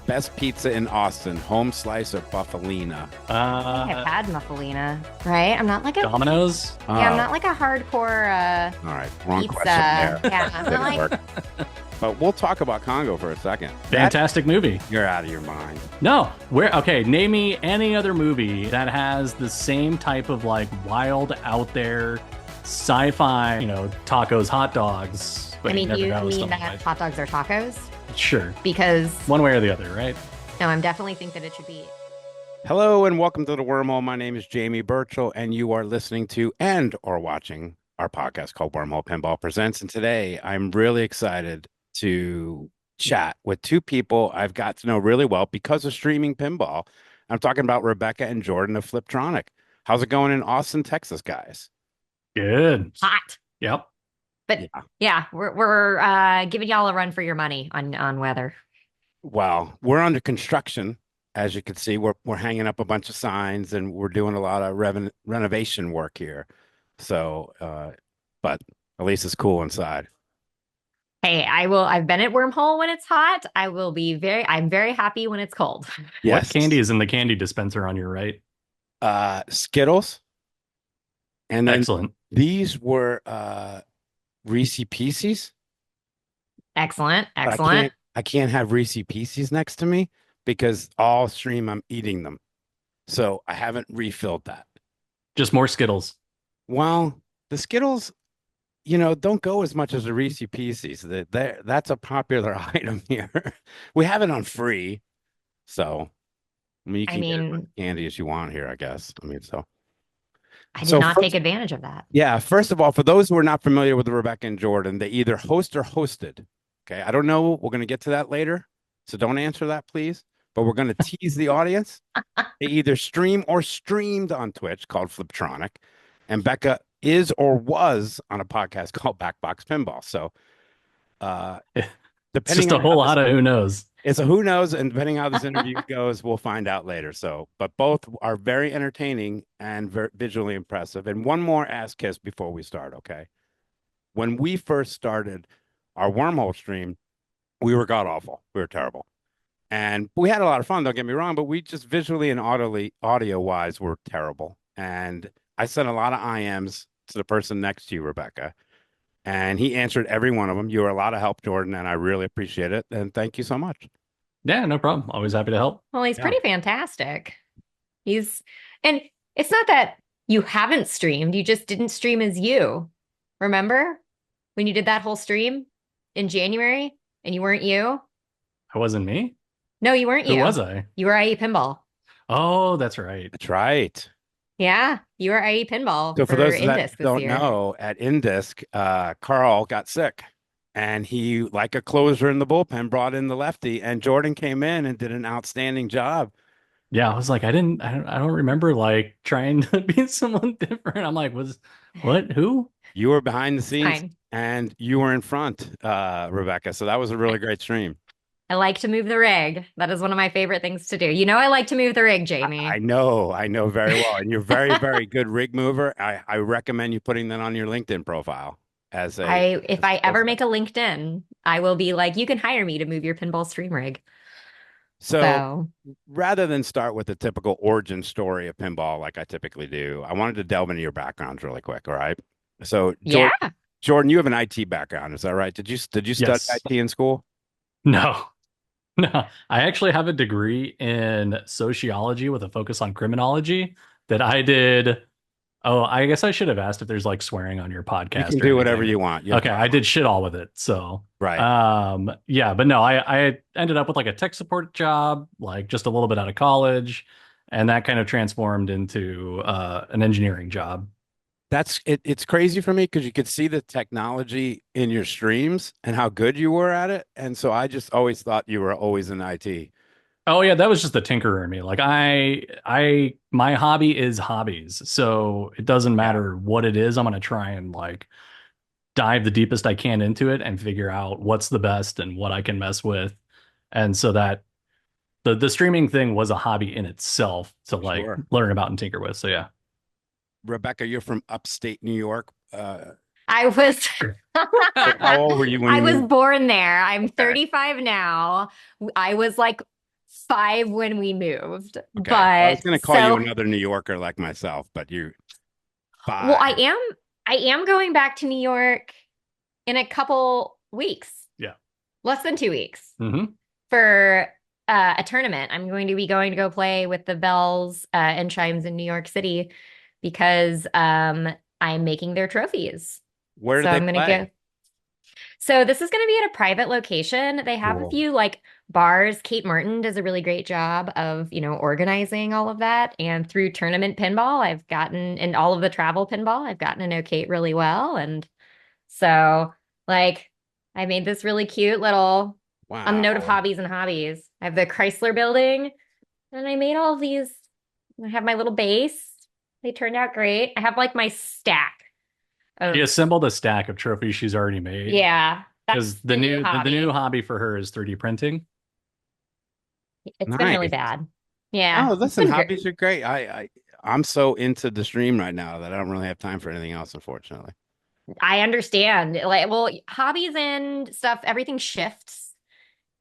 Best pizza in Austin, home slice or buffalina? I think I've had muffalina, right? I'm not like a Domino's. yeah, I'm Oh, not like a hardcore all right. Wrong question pizza. there. Yeah, I'm not Didn't like work. But we'll talk about Congo for a second. Fantastic movie. You're out of your mind. No, where? Okay, name me any other movie that has the same type of like wild, out there, sci-fi. Tacos, hot dogs. But I mean, never you know mean stuff that like- hot dogs are tacos? Sure, Because one way or the other, right? no, I'm definitely think that it should be. Hello and welcome to the Wormhole. My name is Jamie Burchell, and you are listening to and or watching our podcast called Wormhole Pinball Presents. And today I'm really excited to chat with two people I've got to know really well because of streaming pinball. I'm talking about Rebecca and Jordan of Fliptronic. How's it going in Austin, Texas, guys? Good. Hot. Yep. But Yeah. yeah, we're giving y'all a run for your money on weather. Well, we're under construction. As you can see, we're hanging up a bunch of signs and we're doing a lot of renovation work here. So, but at least it's cool inside. Hey, I've been at Wormhole when it's hot. I'm very happy when it's cold. Yes. What candy is in the candy dispenser on your right? Skittles. And then Excellent. these were Reese Pieces. Excellent, But excellent. I can't have Reese Pieces next to me because all stream I'm eating them. So I haven't refilled that. Just more Skittles. Well, the Skittles, don't go as much as the Reese Pieces. That's a popular item here. We have it on free. So, I mean, you can get as much candy as you want here, I guess. I did not take advantage of that. Yeah, first of all, for those who are not familiar with Rebecca and Jordan, they either host or hosted. Okay, I don't know. We're going to get to that later. So don't answer that, please. But we're going to tease the audience. They either stream or streamed on Twitch called Fliptronic. And Becca is or was on a podcast called Backbox Pinball. So It's depending just a on whole lot of who knows. it's a who knows, and depending how this interview goes, we'll find out later. So, but both are very entertaining and very visually impressive. And one more ass kiss before we start, okay? When we first started our wormhole stream, we were god awful. We were terrible. And we had a lot of fun, don't get me wrong, but we just visually and audio wise were terrible. And I sent a lot of IMs to the person next to you, Rebecca, and he answered every one of them. You were a lot of help, Jordan, and I really appreciate it. And thank you so much. Yeah, no problem. Always happy to help. Well, he's Yeah. pretty fantastic. And it's not that you haven't streamed, you just didn't stream as you. Remember when you did that whole stream in January and you weren't you? That wasn't me. No, you weren't Who you. was I? You were IE Pinball. Oh, that's right. That's right. Yeah, you were IE Pinball So for those that Indisc this don't year. know, at Indisc, Carl got sick, and he, like a closer in the bullpen, brought in the lefty, and Jordan came in and did an outstanding job. Yeah, I was like, I don't remember like trying to be someone different. I'm like, what? Who? You were behind the scenes, Fine. and you were in front, Rebecca. So that was a really great stream. I like to move the rig. That is one of my favorite things to do. You know, I like to move the rig, Jamie. I know very well, and you're very, very good rig mover. I recommend you putting that on your LinkedIn profile as If I ever make a LinkedIn, I will be like, you can hire me to move your pinball stream rig. So rather than start with the typical origin story of pinball like I typically do, I wanted to delve into your backgrounds really quick. All right. So yeah. Jordan, you have an IT background, is that right? Did you study Yes. IT in school? No. No, I actually have a degree in sociology with a focus on criminology that I did. Oh, I guess I should have asked if there's like swearing on your podcast. You can do whatever you want. Okay, I did shit all with it. So, right. Yeah, but no, I ended up with like a tech support job, like just a little bit out of college, and that kind of transformed into an engineering job. That's it. It's crazy for me because you could see the technology in your streams and how good you were at it. And so I just always thought you were always in IT. Oh yeah, that was just the tinkerer in me. Like my hobby is hobbies. So it doesn't matter what it is. I'm gonna try and like dive the deepest I can into it and figure out what's the best and what I can mess with. And so that the streaming thing was a hobby in itself to like learn about and tinker with. So yeah. Rebecca, you're from upstate New York. I was How old were you when I you was moved? born there. I'm 35 now. I was like 5 when we moved. Okay. I was But going to call you another New Yorker like myself, but you well, 5. I am going back to New York in a couple weeks. Yeah. Less than 2 weeks Mm-hmm. for a tournament. I'm going to go play with the Bells and Chimes in New York City because I'm making their trophies. Where do So they I'm going to play? go. So this is going to be at a private location. They have a Cool. few like bars. Kate Martin does a really great job of, organizing all of that. And through tournament pinball, and all of the travel pinball, I've gotten to know Kate really well. And so like I made this really cute little, on the note of Wow. hobbies and hobbies, I have the Chrysler building and I made all of these. I have my little base. They turned out great. I have like my stack She of, assembled a stack of trophies she's already made. yeah, that's Because the new new hobby. the new hobby for her is 3D printing. It's been really Nice. bad. Yeah. Oh, It's listen, been great. hobbies are great. I'm so into the stream right now that I don't really have time for anything else, unfortunately. I understand. Like, well, hobbies and stuff, everything shifts.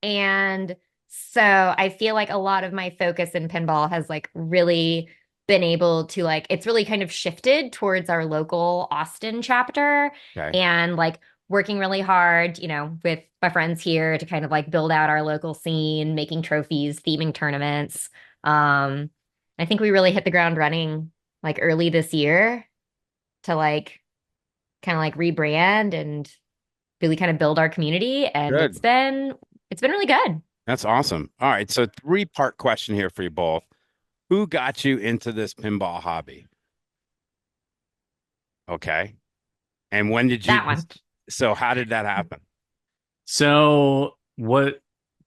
And so I feel like a lot of my focus in pinball has like really been able to like, it's really kind of shifted towards our local Austin chapter Okay. and like working really hard, with my friends here to kind of like build out our local scene, making trophies, theming tournaments. I think we really hit the ground running like early this year to like kind of like rebrand and really kind of build our community. And Good. it's been really good. That's awesome. All right. So 3-part question here for you both. Who got you into this pinball hobby? Okay. And when did you, That one. so how did that happen? So what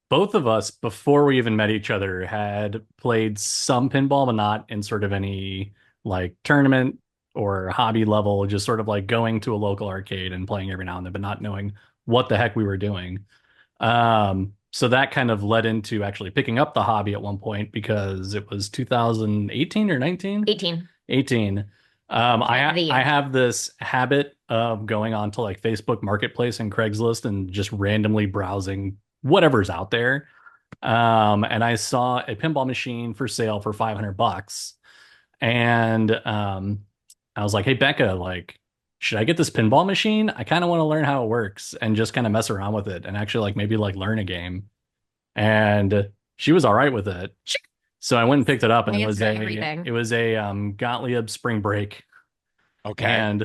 both of us, before we even met each other, had played some pinball, but not in sort of any like tournament or hobby level, just sort of like going to a local arcade and playing every now and then, but not knowing what the heck we were doing. So that kind of led into actually picking up the hobby at one point because it was 2018 or 19? 18. 18. I have this habit of going on to like Facebook Marketplace and Craigslist and just randomly browsing whatever's out there. And I saw a pinball machine for sale for $500. And I was like, hey, Becca, like, should I get this pinball machine? I kind of want to learn how it works and just kind of mess around with it and actually like maybe like learn a game. And she was all right with it. So I went and picked it up, and it was a Gottlieb Spring Break. Okay.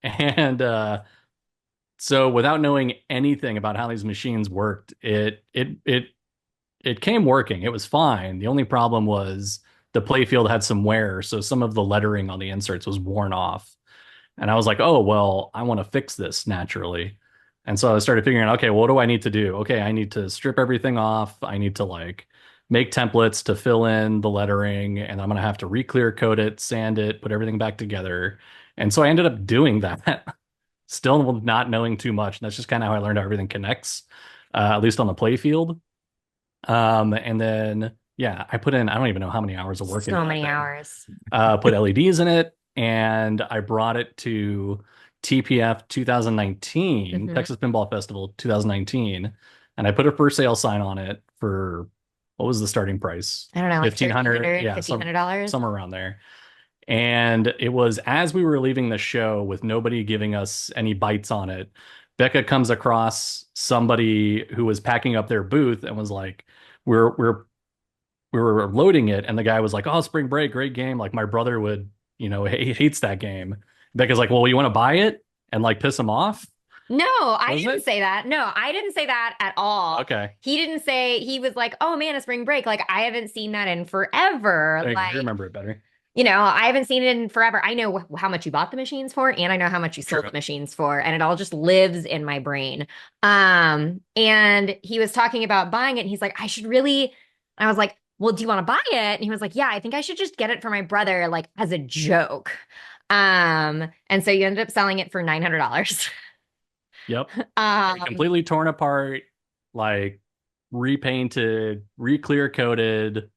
And so without knowing anything about how these machines worked, it came working. It was fine. The only problem was the playfield had some wear, so some of the lettering on the inserts was worn off. And I was like, oh, well, I want to fix this naturally. And so I started figuring out, okay, what do I need to do? Okay, I need to strip everything off. I need to like make templates to fill in the lettering, and I'm going to have to re-clear coat it, sand it, put everything back together. And so I ended up doing that, still not knowing too much. And that's just kind of how I learned how everything connects, at least on the play field. And then, yeah, I put in, I don't even know how many hours of work. So many hours. Put LEDs in it, and I brought it to TPF 2019, Texas Pinball Festival 2019, and I put a for sale sign on it for, what was the starting price? I don't know, like $1,500, yeah, $1,500, somewhere around there. And it was as we were leaving the show with nobody giving us any bites on it, Becca comes across somebody who was packing up their booth and was like, we were loading it, and the guy was like, oh, Spring Break, great game. Like my brother would, he hates that game. Becca's like, well, you want to buy it and like piss him off? No, I didn't say that. No, I didn't say that at all. Okay. He was like, oh man, a Spring Break. Like I haven't seen that in forever. I remember it better. I haven't seen it in forever. I know how much you bought the machines for, and I know how much you sold the machines for, and it all just lives in my brain. And he was talking about buying it, and he's like, I was like, well, do you want to buy it? And he was like, yeah, I think I should just get it for my brother, like as a joke. And so you ended up selling it for $900. Yep. Completely torn apart, like repainted, re-clear coated,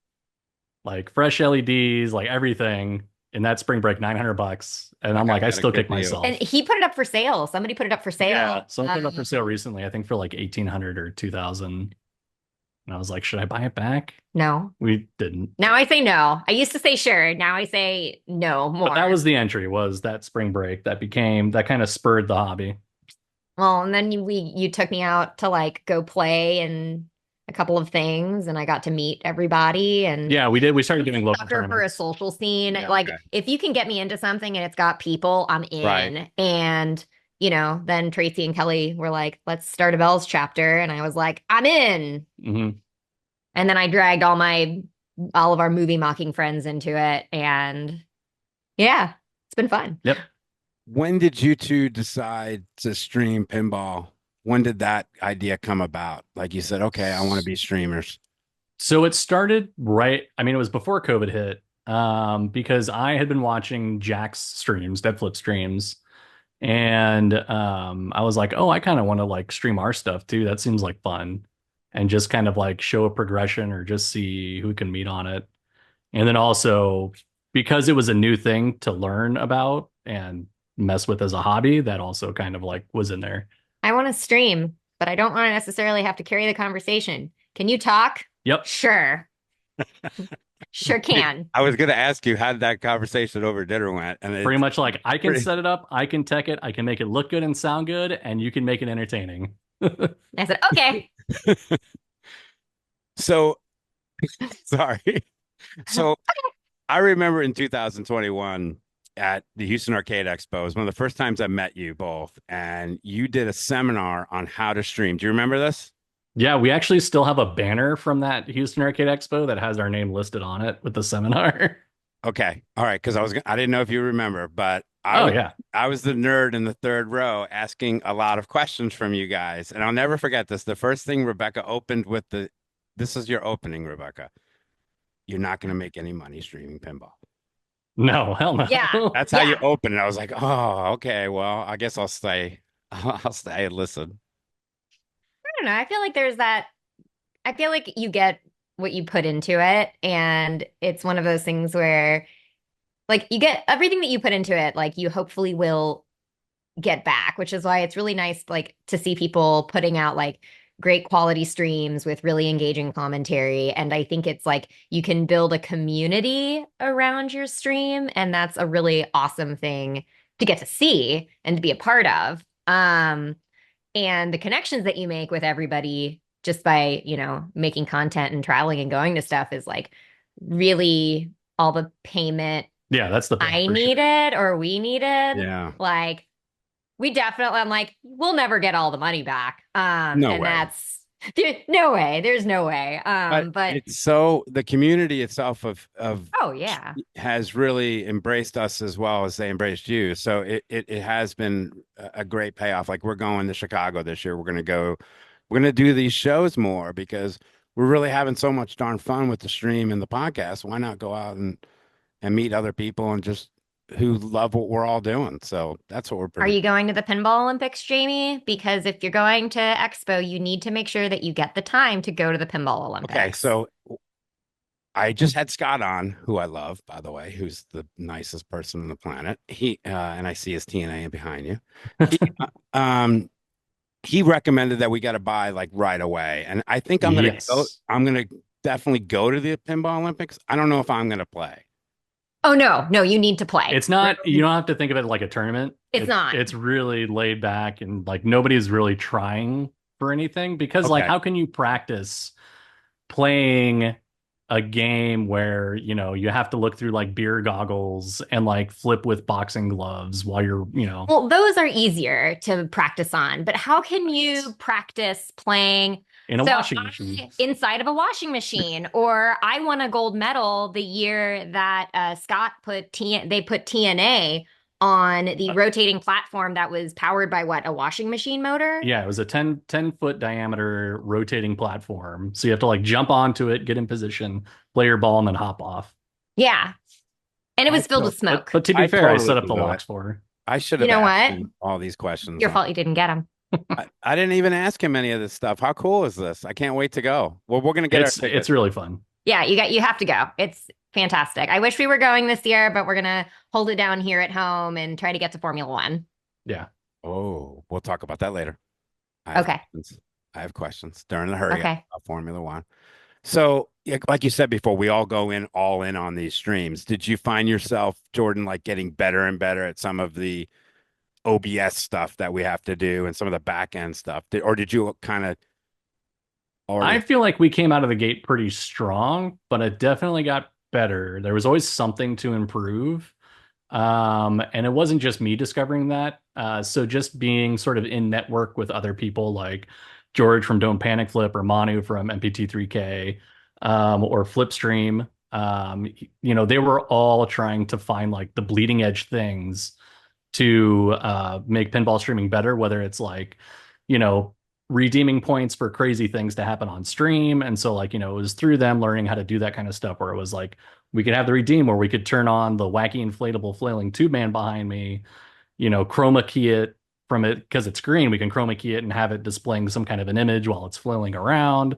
like fresh LEDs, like everything in that Spring Break, $900. And I'm like, I still kick myself. And he put it up for sale. Somebody put it up for sale. Yeah, someone put it up for sale recently, I think for like $1,800 or $2,000. And I was like, should I buy it back? No. We didn't. Now I say no. I used to say sure. Now I say no more. But that was the entry, was that spring break that kind of spurred the hobby. Well, and then you took me out to like go play and a couple of things, and I got to meet everybody. And Yeah, we did. We started doing local sucker for a tournaments. social scene. Yeah. Like Okay. if you can get me into something and it's got people, I'm in. Right. And then Tracy and Kelly were like, let's start a Bells chapter. And I was like, I'm in. Hmm. And then I dragged all of our movie mocking friends into it. And yeah, it's been fun. Yep. When did you two decide to stream pinball? When did that idea come about? Like you said, okay, I want to be streamers. So it started it was before COVID hit, because I had been watching Jack's streams, Dead Flip streams, and I was like, oh, I kind of want to like stream our stuff too. That seems like fun. And just kind of like show a progression or just see who can meet on it. And then also because it was a new thing to learn about and mess with as a hobby, that also kind of like was in there. I want to stream, but I don't want to necessarily have to carry the conversation. Can you talk? Yep. Sure. Sure can. I was going to ask you how did that conversation over dinner went, and Pretty much like I can set it up, I can tech it, I can make it look good and sound good, and you can make it entertaining. I said, okay. So, sorry. So, I remember in 2021 at the Houston Arcade Expo, it was one of the first times I met you both, and you did a seminar on how to stream. Do you remember this? Yeah, we actually still have a banner from that Houston Arcade Expo that has our name listed on it with the seminar. Okay. All right. Because I didn't know if you remember, but Yeah. I was the nerd in the third row asking a lot of questions from you guys. And I'll never forget this. The first thing Rebecca opened with this is your opening, Rebecca. You're not going to make any money streaming pinball. No, hell no. Yeah. That's how you open it. I was like, oh, okay. Well, I guess I'll stay. I'll stay and listen. I don't know. I feel like you get what you put into it. And it's one of those things where like you get everything that you put into it, like you hopefully will get back, which is why it's really nice like to see people putting out like great quality streams with really engaging commentary. And I think it's like you can build a community around your stream, and that's a really awesome thing to get to see and to be a part of. And the connections that you make with everybody just by, making content and traveling and going to stuff is like really all the payment Yeah, that's the I for sure. needed or we needed. Yeah. Like we definitely, I'm like, we'll never get all the money back. No And way. no way. There's no way. But it's so the community itself of oh yeah, has really embraced us as well as they embraced you. So it has been a great payoff. Like we're going to Chicago this year. We're going to do these shows more because we're really having so much darn fun with the stream and the podcast. Why not go out and meet other people and just who love what we're all doing. So that's what we're Are you going to the Pinball Olympics, Jamie? Because if you're going to Expo, you need to make sure that you get the time to go to the Pinball Olympics. Okay, so I just had Scott on, who I love, by the way, who's the nicest person on the planet. He and I see his TNA behind you. He recommended that we got to buy like right away, and I think I'm gonna go. I'm gonna definitely go to the Pinball Olympics. I don't know if I'm gonna play. Oh no, you need to play. It's not, you don't have to think of it like a tournament. It's not. It's really laid back and like nobody's really trying for anything because like how can you practice playing a game where, you have to look through like beer goggles and like flip with boxing gloves while you're, Well, those are easier to practice on, but how can you practice playing in a washing machine inside of a washing machine? Or I won a gold medal the year that Scott put TNA on the rotating platform that was powered by a washing machine motor? Yeah, it was a 10 foot diameter rotating platform. So you have to like jump onto it, get in position, play your ball, and then hop off. Yeah. And it was filled with smoke. But to be fair, totally I set up the locks for her. I should have asked him all these questions. Your fault you didn't get them. I didn't even ask him any of this stuff. How cool is this? I can't wait to go. Well, we're going to get our tickets. It's really fun. Yeah, you have to go. It's fantastic. I wish we were going this year, but we're going to hold it down here at home and try to get to Formula One. Yeah. Oh, we'll talk about that later. Okay. I have questions during the hurry up Okay. about Formula One. So, like you said before, we all go in all in on these streams. Did you find yourself, Jordan, like getting better and better at some of the OBS stuff that we have to do and some of the back end stuff? Or did you kind of already? I feel like we came out of the gate pretty strong, but it definitely got better. There was always something to improve. And it wasn't just me discovering that. So just being sort of in network with other people like George from Don't Panic Flip or Manu from MPT3K, or Flipstream, they were all trying to find like the bleeding edge things to make pinball streaming better, whether it's like, you know, redeeming points for crazy things to happen on stream. And so like, it was through them learning how to do that kind of stuff where it was like, we could have the redeem where we could turn on the wacky inflatable flailing tube man behind me, chroma key it from it because it's green. We can chroma key it and have it displaying some kind of an image while it's flailing around,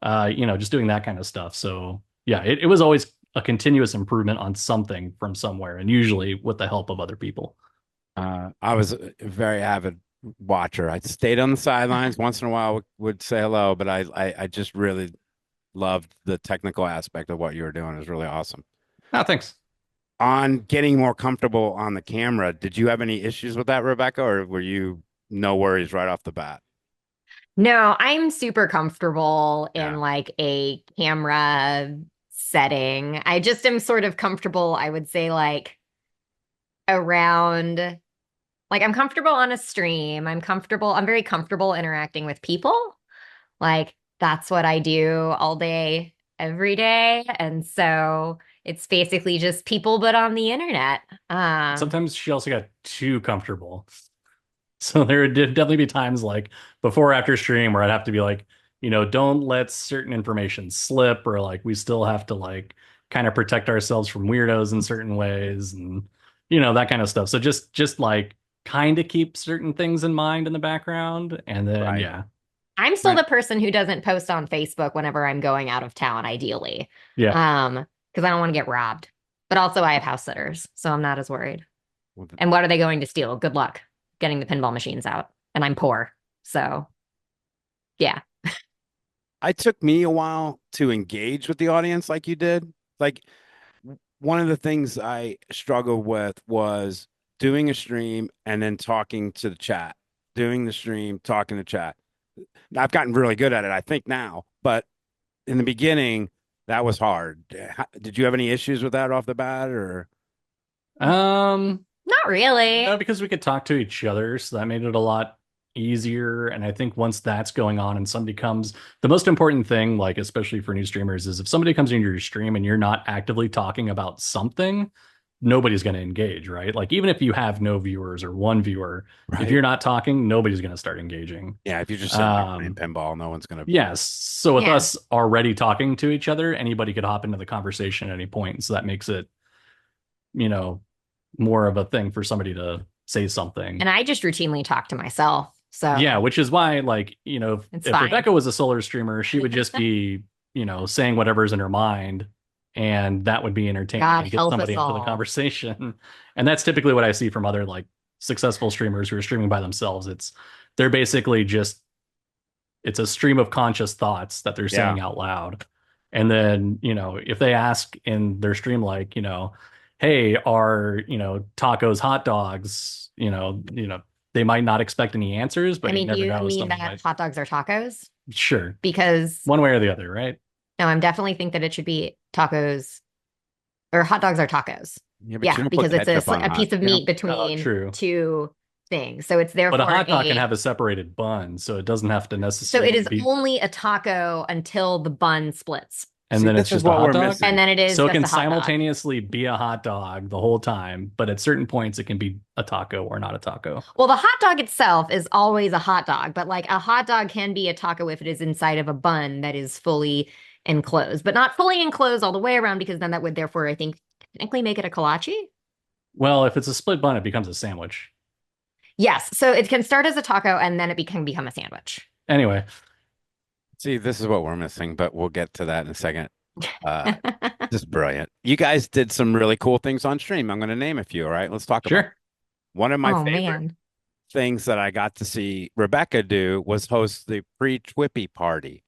just doing that kind of stuff. So yeah, it was always a continuous improvement on something from somewhere and usually with the help of other people. I was a very avid watcher. I stayed on the sidelines once in a while, would say hello, but I just really loved the technical aspect of what you were doing. It was really awesome. Oh, thanks. On getting more comfortable on the camera, did you have any issues with that, Rebecca, or were you no worries right off the bat? No, I'm super comfortable in Yeah, like a camera setting. I just am sort of comfortable, I would say, like around, like I'm comfortable on a stream. I'm very comfortable interacting with people. Like that's what I do all day, every day. And so it's basically just people, but on the internet. Sometimes she also got too comfortable. So there would definitely be times like before or after stream where I'd have to be like, don't let certain information slip, or like we still have to like kind of protect ourselves from weirdos in certain ways and that kind of stuff. So just like kind of keep certain things in mind in the background. And then right. yeah. I'm still the person who doesn't post on Facebook whenever I'm going out of town, ideally. Yeah. Because I don't want to get robbed. But also I have house sitters, so I'm not as worried. Well, And what are they going to steal? Good luck getting the pinball machines out. And I'm poor. So yeah. it took me a while to engage with the audience like you did. Like one of the things I struggled with was doing a stream and then talking to the chat, doing the stream, talking to chat. I've gotten really good at it, I think now, but in the beginning, that was hard. Did you have any issues with that off the bat, or? Not really. No, because we could talk to each other, so that made it a lot easier. And I think once that's going on and somebody comes, the most important thing, like especially for new streamers, is if somebody comes into your stream and you're not actively talking about something, nobody's going to engage, right? Like even if you have no viewers or one viewer, Right. if you're not talking, nobody's going to start engaging. Yeah, if you're just sitting there playing pinball, no one's gonna. Yes. So with Yeah. us already talking to each other, anybody could hop into the conversation at any point. So that makes it, more of a thing for somebody to say something. And I just routinely talk to myself. So Yeah, which is why, like, if fine. Rebecca was a solar streamer, she would just be, saying whatever's in her mind, and that would be entertaining God to get help somebody us into the all. conversation. And that's typically what I see from other like successful streamers who are streaming by themselves. They're basically just it's a stream of conscious thoughts that they're saying out loud. And then, if they ask in their stream, like, hey, are, tacos hot dogs, they might not expect any answers, but I mean, you never you know. mean that hot dogs are tacos? Sure. Because One way or the other, right? no, I'm definitely think that it should be tacos or hot dogs are tacos. Yeah, but you Yeah, don't put because it's ketchup on a hot- piece of you don't- meat between true. two things. So it's But therefore a hot dog can have a separated bun, so it doesn't have to so necessarily it is be. only a taco until the bun splits. And See, then this it's is just a what hot we're dog. missing. And then it is So it just can a hot dog. simultaneously be a hot dog the whole time, but at certain points it can be a taco or not a taco. Well, the hot dog itself is always a hot dog, but like a hot dog can be a taco if it is inside of a bun that is fully enclosed, but not fully enclosed all the way around because then that would therefore, I think, technically make it a kolache. Well, if it's a split bun, it becomes a sandwich. Yes, so it can start as a taco and then it can become a sandwich. Anyway, See, this is what we're missing, but we'll get to that in a second. This is brilliant. You guys did some really cool things on stream. I'm going to name a few. All right, let's talk about it. sure. One of my Oh favorite man. things that I got to see Rebecca do was host the pre-TWIPY party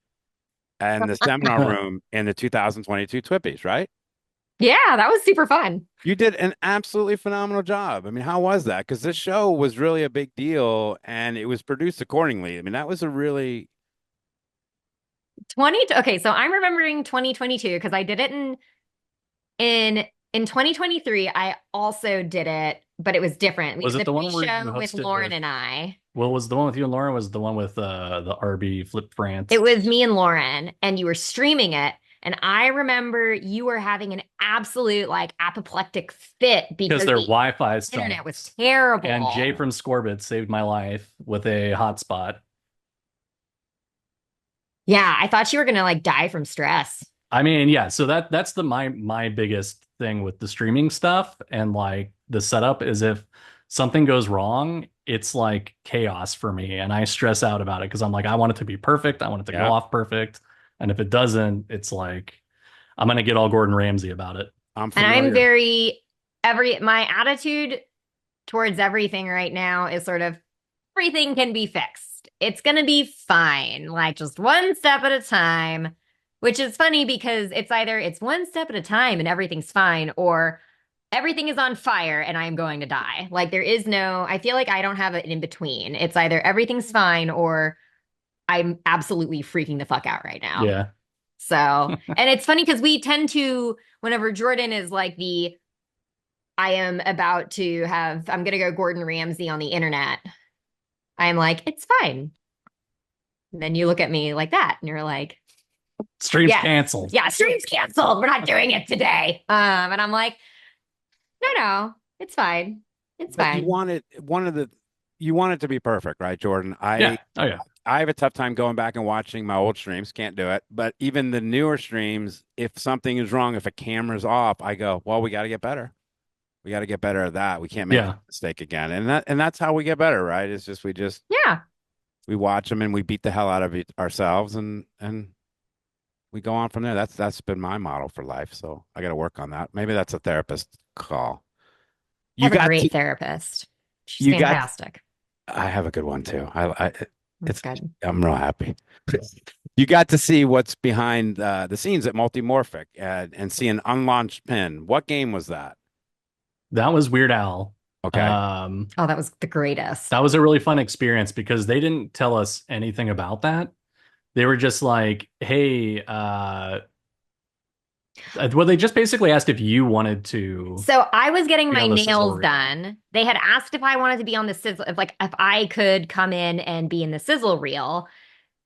and the seminar room in the 2022 TWIPYs, right? Yeah, that was super fun. You did an absolutely phenomenal job. I mean, how was that? Because this show was really a big deal and it was produced accordingly. I mean, that was a really 20 okay, so I'm remembering 2022 because I did it in in 2023. I also did it, but it was different. We Was did it the the one where you pre-show with hosted Lauren with? and I. Well, was the one with you and Lauren? Was the one with the RB Flip It France? was me and Lauren, and you were streaming it. And I remember you were having an absolute like apoplectic fit Because because their the Wi-Fi internet was sucks. And Jay terrible. from Scorbit saved my life with a hotspot. Yeah, I thought you were gonna like die from stress. I mean, yeah, so that's the my biggest thing with the streaming stuff and like the setup is if something goes wrong, it's like chaos for me and I stress out about it because I'm like I want it to be perfect, I want it to go yeah. off perfect, and if it doesn't, it's like I'm gonna get all Gordon Ramsay about it. I'm And I'm familiar. very my attitude towards everything right now is sort of everything can be fixed. It's going to be fine, like just one step at a time, which is funny because it's either it's one step at a time and everything's fine, or everything is on fire and I'm going to die. Like there is no, I feel like I don't have an in between. It's either everything's fine or I'm absolutely freaking the fuck out right now. Yeah. So, and it's funny because we tend to, whenever Jordan is like I am about to have, I'm going to go Gordon Ramsay on the internet. I'm like, it's fine. And then you look at me like that and you're like, Stream's yeah, canceled. yeah, stream's canceled. We're not doing it today. And I'm like, no, it's fine. It's But you fine. wanted you want it to be perfect, right, Jordan? Yeah. Oh yeah. I have a tough time going back and watching my old streams. Can't do it. But even the newer streams, if something is wrong, if a camera's off, I go, well, we got to get better. We got to get better at that. We can't make Yeah. that mistake again. And that's how we get better, right? It's just Yeah. we watch them and we beat the hell out of ourselves and we go on from there. That's been my model for life. So I got to work on that. Maybe that's a therapist call. I You have a got great to, therapist. She's you got fantastic. I have a good one too. I That's it's good. I'm real happy. You got to see what's behind the scenes at MultiMorphic and see an unlaunched pin. What game was that? That was Weird Al. Okay. Oh, that was the greatest. That was a really fun experience because they didn't tell us anything about that. They were just like, hey, well, they just basically asked if you wanted to So I was getting be my on the sizzle nails reel. done. They had asked if I wanted to be on the sizzle, if I could come in and be in the sizzle reel.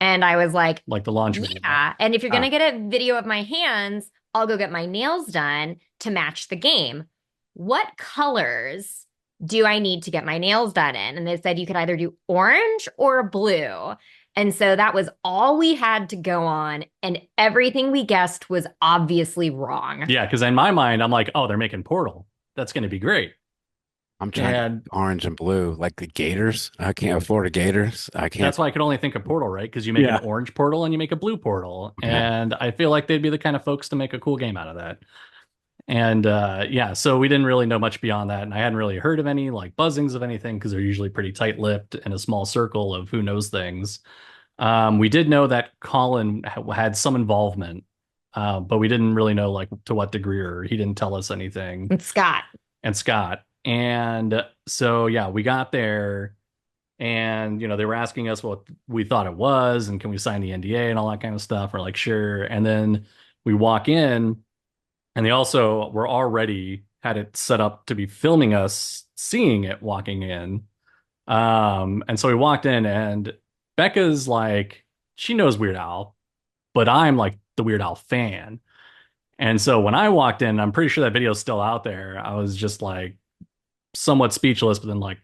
And I was like, Like the launch video. yeah. And if you're Ah, going to get a video of my hands, I'll go get my nails done to match the game. What colors do I need to get my nails done in? And they said you could either do orange or blue. And so that was all we had to go on. And everything we guessed was obviously wrong. Yeah, because in my mind, I'm like, oh, they're making Portal. That's going to be great. I'm trying to And orange and blue, like the Gators. I can't afford a Gators. I can't. that's why I could only think of Portal, right? Because you make Yeah. an orange Portal and you make a blue Portal. Yeah. And I feel like they'd be the kind of folks to make a cool game out of that. And yeah, so we didn't really know much beyond that. And I hadn't really heard of any like buzzings of anything because they're usually pretty tight-lipped in a small circle of who knows things. We did know that Colin had some involvement, but we didn't really know like to what degree, or he didn't tell us anything. And Scott. And Scott. And so yeah, we got there and they were asking us what we thought it was and can we sign the NDA and all that kind of stuff. We're like, sure. And then we walk in and they also were already had it set up to be filming us seeing it walking in. And so we walked in and Becca's like, she knows Weird Al, but I'm like the Weird Al fan. And so when I walked in, I'm pretty sure that video's still out there. I was just like somewhat speechless, but then like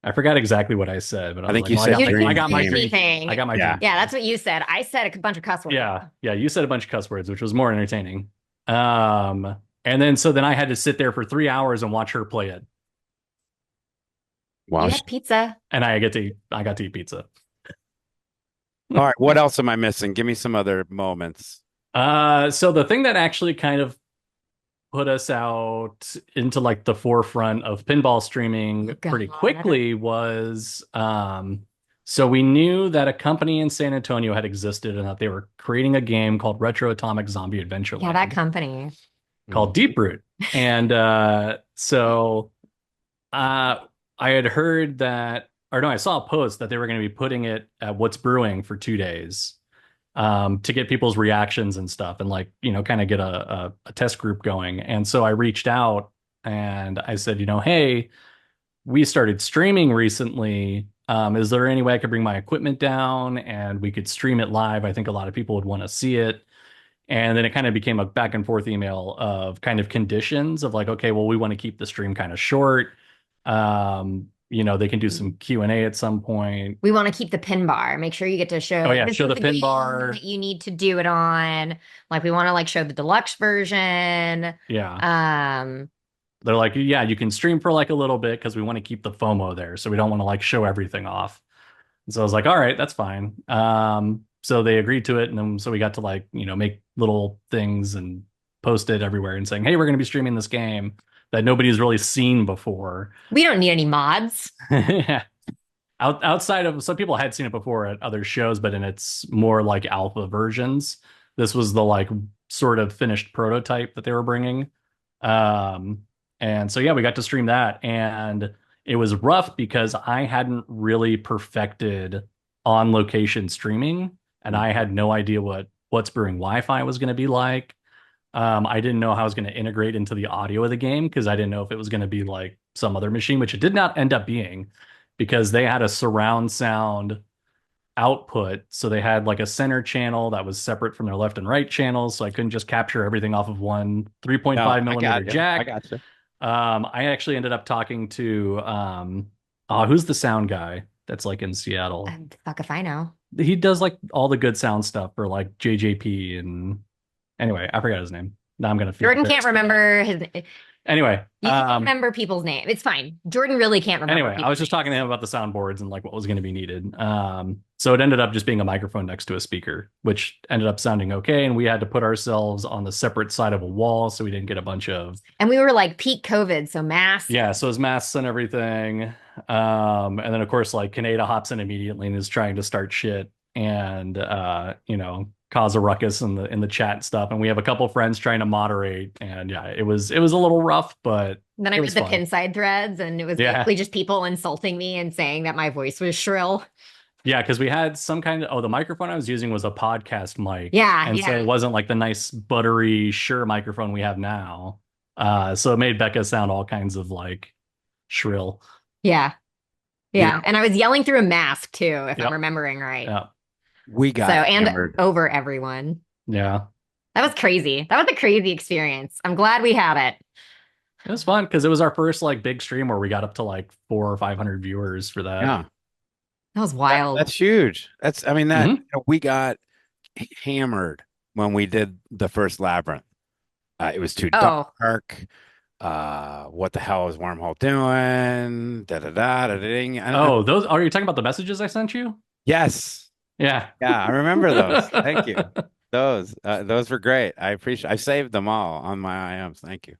I forgot exactly what I said, but I I was think like, you well, said I dream got my game. dream. Thing. I got my Yeah. dream. Yeah, that's what you said. I said a bunch of cuss words. Yeah. You said a bunch of cuss words, which was more entertaining. And then I had to sit there for 3 hours and watch her play it. Wow. You had pizza. And I got to eat pizza. All right. What else am I missing? Give me some other moments. So the thing that actually kind of put us out into like the forefront of pinball streaming pretty God. quickly was so we knew that a company in San Antonio had existed and that they were creating a game called Retro Atomic Zombie Yeah, that Adventureland company. called Deep Root. And so I had heard that, or no, I saw a post that they were going to be putting it at What's Brewing for 2 days to get people's reactions and stuff and like, kind of get a test group going. And so I reached out and I said, hey, we started streaming recently. Is there any way I could bring my equipment down and we could stream it live? I think a lot of people would want to see it. And then it kind of became a back and forth email of kind of conditions of like, okay, well, we want to keep the stream kind of short. They can do some Q&A at some point. We want to keep the pin bar. Make sure you get to show. Oh yeah, this show is the pin bar. that you need to do it on. Like we want to like show the deluxe version. Yeah. They're like, yeah, you can stream for like a little bit because we want to keep the FOMO there, so we don't want to like show everything off. And so I was like, all right, that's fine. So they agreed to it, and then so we got to like make little things and post it everywhere and saying, hey, we're going to be streaming this game that nobody's really seen before. We don't need any mods. Outside of some people had seen it before at other shows, but in its more like alpha versions, this was the like sort of finished prototype that they were bringing. And so yeah, we got to stream that, and it was rough because I hadn't really perfected on location streaming, and I had no idea what What's Brewing Wi-Fi was going to be like. I didn't know how I was going to integrate into the audio of the game because I didn't know if it was going to be like some other machine, which it did not end up being because they had a surround sound output. So they had like a center channel that was separate from their left and right channels. So I couldn't just capture everything off of one 3.5 millimeter jack. I got you. I actually ended up talking to who's the sound guy that's like in Seattle? Fuck if I know. He does like all the good sound stuff for like JJP and anyway, I forgot his name. Now I'm gonna feel Jordan can't remember his. Anyway, you can't remember people's name. It's fine. Jordan really can't remember. Anyway, I was just talking to him about the soundboards and like what was going to be needed. So it ended up just being a microphone next to a speaker, which ended up sounding okay. And we had to put ourselves on the separate side of a wall so we didn't get a bunch of. And we were like peak COVID, so masks. Yeah, so it was masks and everything. And then of course, like Kaneda hops in immediately and is trying to start shit and cause a ruckus in the chat and stuff. And we have a couple friends trying to moderate. And yeah, it was a little rough, but then I read the Pinside threads, and it was basically just people insulting me and saying that my voice was shrill. Yeah, because we had some kind of the microphone I was using was a podcast mic. Yeah. And so it wasn't like the nice buttery Shure microphone we have now. So it made Becca sound all kinds of like shrill. Yeah. And I was yelling through a mask too, if I'm remembering right. Yeah. We got and over everyone. Yeah. That was crazy. That was a crazy experience. I'm glad we had it. It was fun because it was our first like big stream where we got up to like 400 or 500 viewers for that. Yeah. That was wild. That's huge. We got hammered when we did the first Labyrinth. It was too dark. What the hell is Wormhole doing? Those are you talking about the messages I sent you? Yes. Yeah, I remember those. Thank you. Those were great. I saved them all on my IMs. Thank you.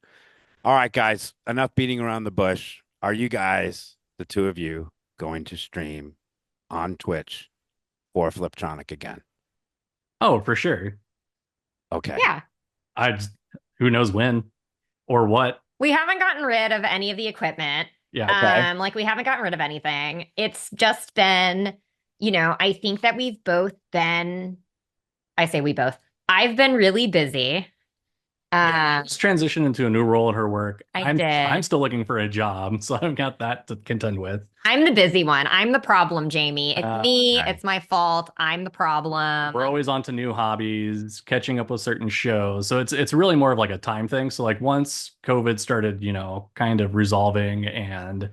All right, guys, enough beating around the bush. Are you guys, the two of you, going to stream on Twitch for Fliptronic again? Oh, for sure. Okay. Yeah. Who knows when or what? We haven't gotten rid of any of the equipment. Yeah. Okay. We haven't gotten rid of anything. It's just been, I think that we've both been, I say we both, I've been really busy. Just transitioned into a new role at her work. I'm still looking for a job, so I've got that to contend with. I'm the busy one. I'm the problem, Jamie. It's me. Okay. It's my fault. I'm the problem. We're always on to new hobbies, catching up with certain shows. So it's really more of like a time thing. So like once COVID started, kind of resolving and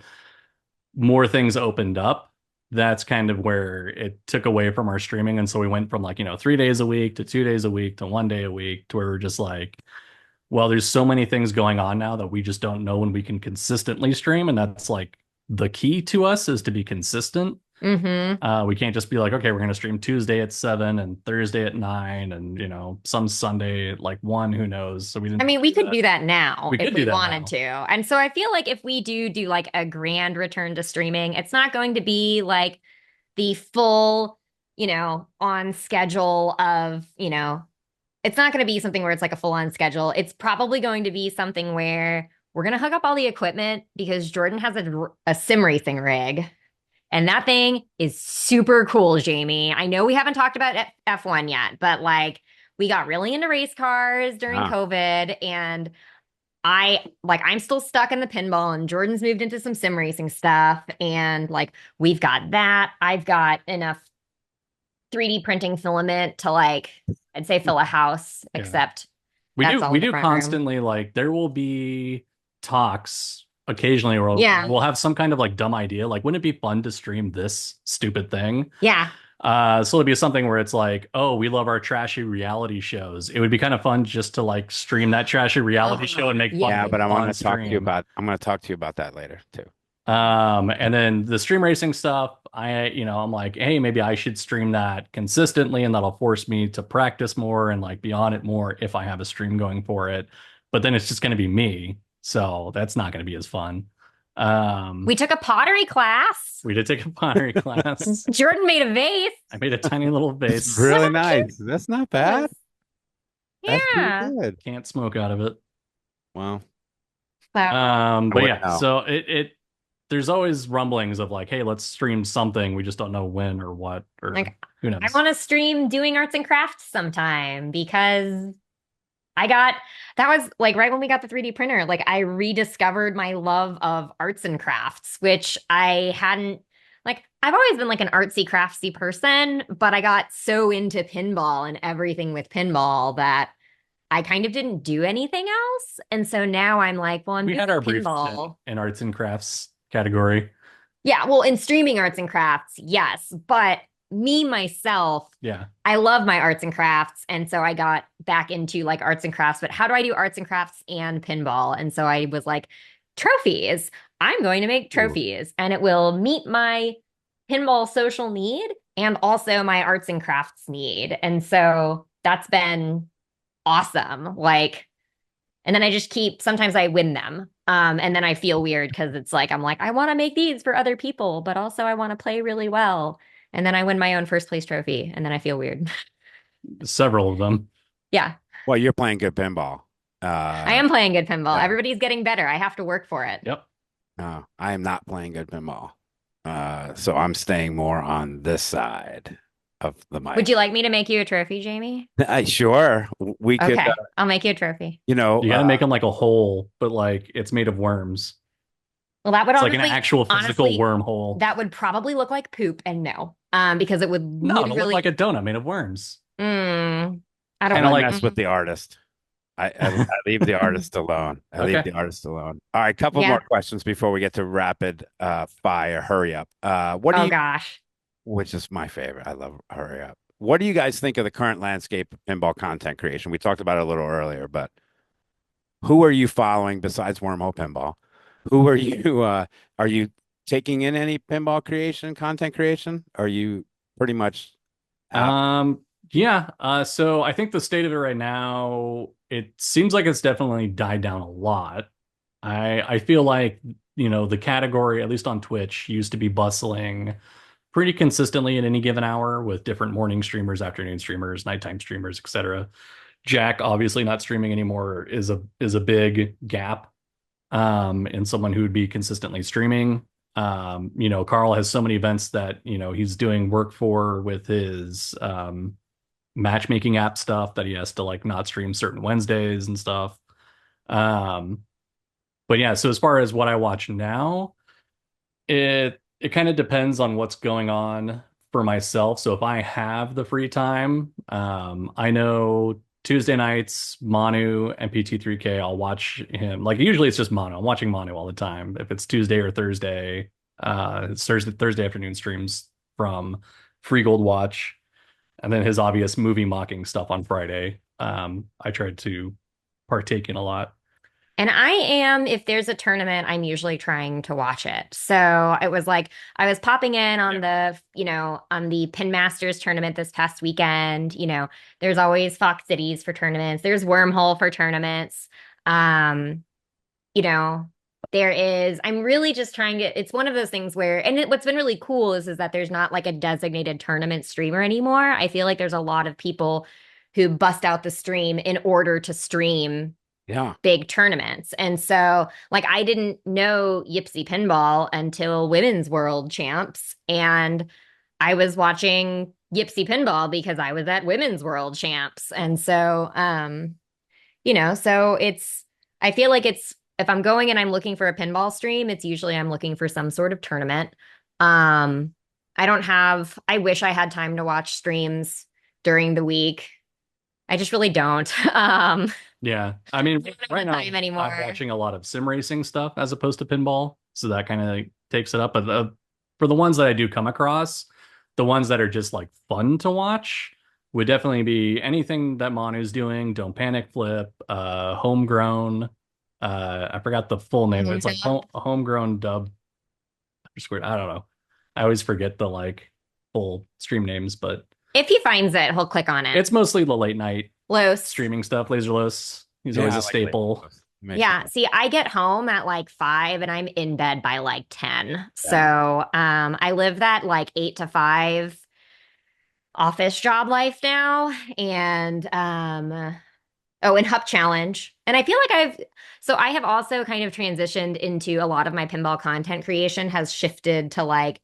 more things opened up, that's kind of where it took away from our streaming. And so we went from like, 3 days a week to 2 days a week to 1 day a week to where we're just like, well, there's so many things going on now that we just don't know when we can consistently stream. And that's like the key to us is to be consistent. Mm-hmm. We can't just be like, okay, we're going to stream Tuesday at 7 and Thursday at 9 and, some Sunday at like 1, who knows? So we I didn't mean, we do could that. do that now We if could do we that wanted now. to. And so I feel like if we do like a grand return to streaming, it's not going to be like the full, on schedule of, it's not going to be something where it's like a full on schedule. It's probably going to be something where we're going to hook up all the equipment because Jordan has a sim racing rig. And that thing is super cool, Jamie. I know we haven't talked about F1 yet, but like we got really into race cars during Ah, COVID, and I'm still stuck in the pinball, and Jordan's moved into some sim racing stuff, and like we've got that. I've got enough 3D printing filament to like I'd say fill a house, Yeah. except We that's do all we in the do front room. constantly, like, there will be talks occasionally where Yeah. we'll have some kind of like dumb idea, like, wouldn't it be fun to stream this stupid thing? Yeah. So it'll be something where it's like, oh, we love our trashy reality shows. It would be kind of fun just to like stream that trashy reality show and make fun yeah, of Yes. it but on stream. I'm going to talk to you about that later too. And then the stream racing stuff, I'm like, hey, maybe I should stream that consistently, and that'll force me to practice more and like be on it more if I have a stream going for it. But then it's just going to be me, so that's not going to be as fun. We took a pottery class. We did take a pottery class. Jordan made a vase. I made a tiny little It's vase. really nice. That's not It bad. was, That's pretty yeah. good. Can't smoke out of it. Well, So I But wouldn't yeah, know. so it there's always rumblings of like, hey, let's stream something. We just don't know when or what, or like who I knows. want to stream doing arts and crafts sometime because I got that was like right when we got the 3D printer, like I rediscovered my love of arts and crafts, which I hadn't like I've always been like an artsy craftsy person, but I got so into pinball and everything with pinball that I kind of didn't do anything else. And so now I'm like, well, I'm We doing had our brief stint pinball. in arts and crafts category. Yeah, well, in streaming arts and crafts, yes, but me myself, Yeah. I love my arts and crafts. And so I got back into like arts and crafts, but how do I do arts and crafts and pinball? And so I was like, trophies. I'm going to make Ooh. trophies and it will meet my pinball social need and also my arts and crafts need. And so that's been awesome. Like, and then I just keep, sometimes I win them. And then I feel weird because it's like, I'm like, I want to make these for other people, but also I want to play really well. And then I win my own first place trophy. And then I feel weird. Several of them. Yeah, Well, you're playing good pinball. I am playing good pinball. Yeah. Everybody's getting better. I have to work for it. Yep. No, I am not playing good pinball. So I'm staying more on this side of the mic. Would you like me to make you a trophy, Jamie? Sure. We could, Okay, I'll make you a trophy. You gotta make them like a hole, but like it's made of worms. Well, that would It's like an honestly, actual physical honestly, wormhole. that would probably look like poop and no, because it would No, it'll really, look like a donut made of worms. I don't Kinda I like- mess with the artist. I leave the artist alone. I leave Okay. the artist alone. All right, couple Yeah. more questions before we get to rapid fire. Hurry up. What do Oh you? gosh. Which is my favorite. I love hurry up. What do you guys think of the current landscape of pinball content creation? We talked about it a little earlier, but who are you following besides Wormhole Pinball? Who are you taking in any pinball creation, content creation? Are you pretty much out? Yeah. So I think the state of it right now, it seems like it's definitely died down a lot. I feel like, the category, at least on Twitch, used to be bustling pretty consistently at any given hour with different morning streamers, afternoon streamers, nighttime streamers, etc. Jack obviously not streaming anymore is a big gap in someone who would be consistently streaming. Carl has so many events that, he's doing work for with his matchmaking app stuff that he has to like not stream certain Wednesdays and stuff. But yeah, so as far as what I watch now, it kind of depends on what's going on for myself. So if I have the free time, I know Tuesday nights, Manu and PT3K, I'll watch him. Like usually it's just Manu. I'm watching Manu all the time. If it's Tuesday or Thursday, it's Thursday afternoon streams from Free Gold Watch, and then his obvious movie mocking stuff on Friday. I tried to partake in a lot. And I am, if there's a tournament, I'm usually trying to watch it. So it was like I was popping in on on the Pin Masters tournament this past weekend. There's always Fox Cities for tournaments. There's Wormhole for tournaments. Um, you know, I'm really just trying to, it's one of those things where, and what's been really cool is that there's not like a designated tournament streamer anymore. I feel like there's a lot of people who bust out the stream in order to stream Yeah. big tournaments. And so, like, I didn't know Yipsy Pinball until Women's World Champs. And I was watching Yipsy Pinball because I was at Women's World Champs. And so, so I feel like if I'm going and I'm looking for a pinball stream, it's usually I'm looking for some sort of tournament. Um, I wish I had time to watch streams during the week. I just really don't. Yeah. I mean, don't have right the now time anymore. I'm watching a lot of sim racing stuff as opposed to pinball. So that kind of takes it up. But for the ones that I do come across, the ones that are just like fun to watch would definitely be anything that Manu's doing. Don't Panic Flip, Homegrown. I forgot the full name. It's like Homegrown Dub underscore. I don't know. I always forget the like full stream names, but If he finds it, he'll click on it. it's mostly the late night Los. streaming stuff. Laserless. He's Yeah, always I a like staple. Labels. Makes Yeah. sense. See, I get home at like 5 and I'm in bed by like 10. So I live that like 8 to 5 office job life now. And and Hup Challenge. And I feel like I have also kind of transitioned into a lot of my pinball content creation has shifted to like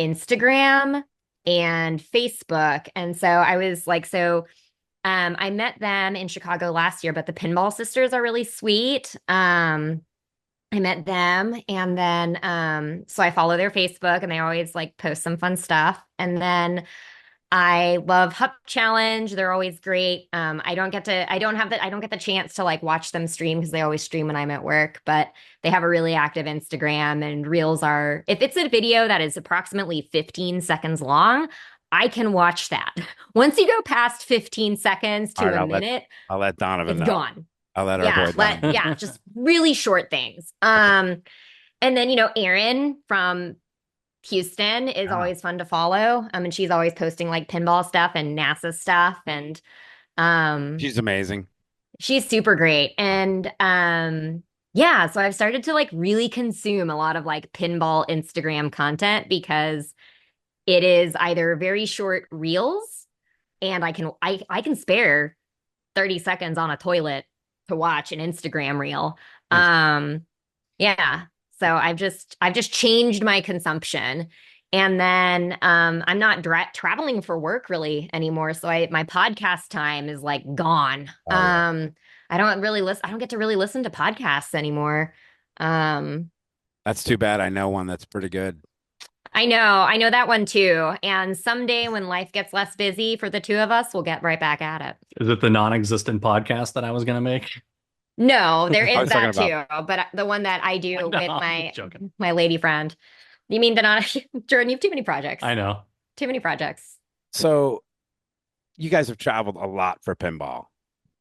Instagram and Facebook. And so I was like, I met them in Chicago last year, but the Pinball Sisters are really sweet. I met them and then so I follow their Facebook and they always like post some fun stuff. And then I love Hup Challenge. They're always great. I don't get the chance to like watch them stream because they always stream when I'm at work, but they have a really active Instagram and reels are, if it's a video that is approximately 15 seconds long, I can watch that. Once you go past 15 seconds to All right, a minute, I'll let Donovan it's know. gone. I'll let our boy Donovan. Yeah, just really short things. And then, Erin from Houston is always fun to follow. And she's always posting like pinball stuff and NASA stuff. And She's amazing. she's super great. And yeah, so I've started to like really consume a lot of like pinball Instagram content because it is either very short reels and I can spare 30 seconds on a toilet to watch an Instagram reel. Yeah. So I've just changed my consumption. And then I'm not traveling for work really anymore. So my podcast time is like gone. I don't get to really listen to podcasts anymore. That's too bad. I know one that's pretty good. I know that one too. And someday when life gets less busy for the two of us, we'll get right back at it. Is it the non-existent podcast that I was going to make? No, there I is was that talking too. But the one that I do No, with I'm joking. my lady friend. You mean the non Jordan, you have too many projects. I know. Too many projects. So you guys have traveled a lot for pinball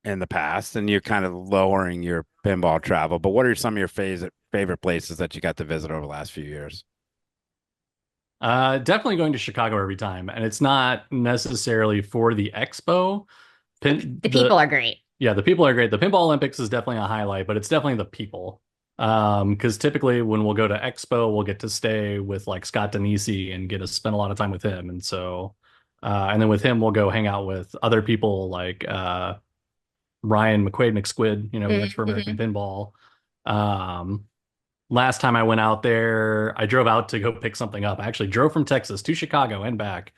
in the past, and you're kind of lowering your pinball travel. But what are some of your favorite places that you got to visit over the last few years? Definitely going to Chicago every time. And it's not necessarily for the expo. The people are great. Yeah, the people are great. The Pinball Olympics is definitely a highlight, but it's definitely the people. Because typically when we'll go to Expo, we'll get to stay with like Scott Denisi and get to spend a lot of time with him. And so, and then with him, we'll go hang out with other people like Ryan McQuaid McSquid, who works for American Pinball. Last time I went out there, I drove out to go pick something up. I actually drove from Texas to Chicago and back.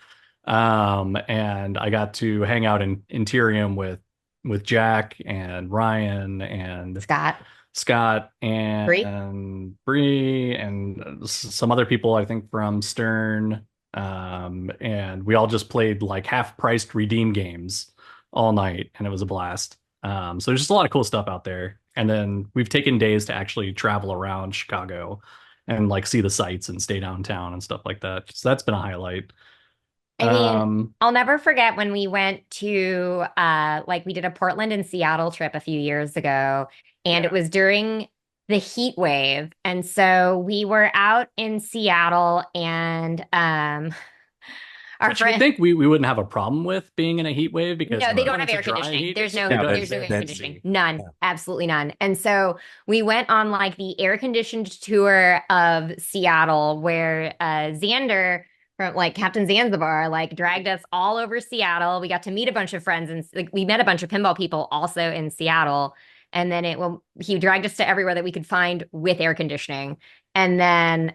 And I got to hang out in Interium with Jack and Ryan and Scott and Bree and some other people, I think from Stern. And we all just played like half-priced redeem games all night, and it was a blast. So there's just a lot of cool stuff out there. And then we've taken days to actually travel around Chicago and like see the sights and stay downtown and stuff like that. So that's been a highlight. I mean, I'll never forget when we went to like we did a Portland and Seattle trip a few years ago, and it was during the heat wave. And so we were out in Seattle and our Which you would friend think we wouldn't have a problem with being in a heat wave because no, they don't when have it's a air dry conditioning. heat, There's no it does. there's no air that's conditioning. the- None. yeah. Absolutely none. And so we went on like the air conditioned tour of Seattle where Xander from like Captain Zanzibar like dragged us all over Seattle. We got to meet a bunch of friends and like we met a bunch of pinball people also in Seattle. And then he dragged us to everywhere that we could find with air conditioning. And then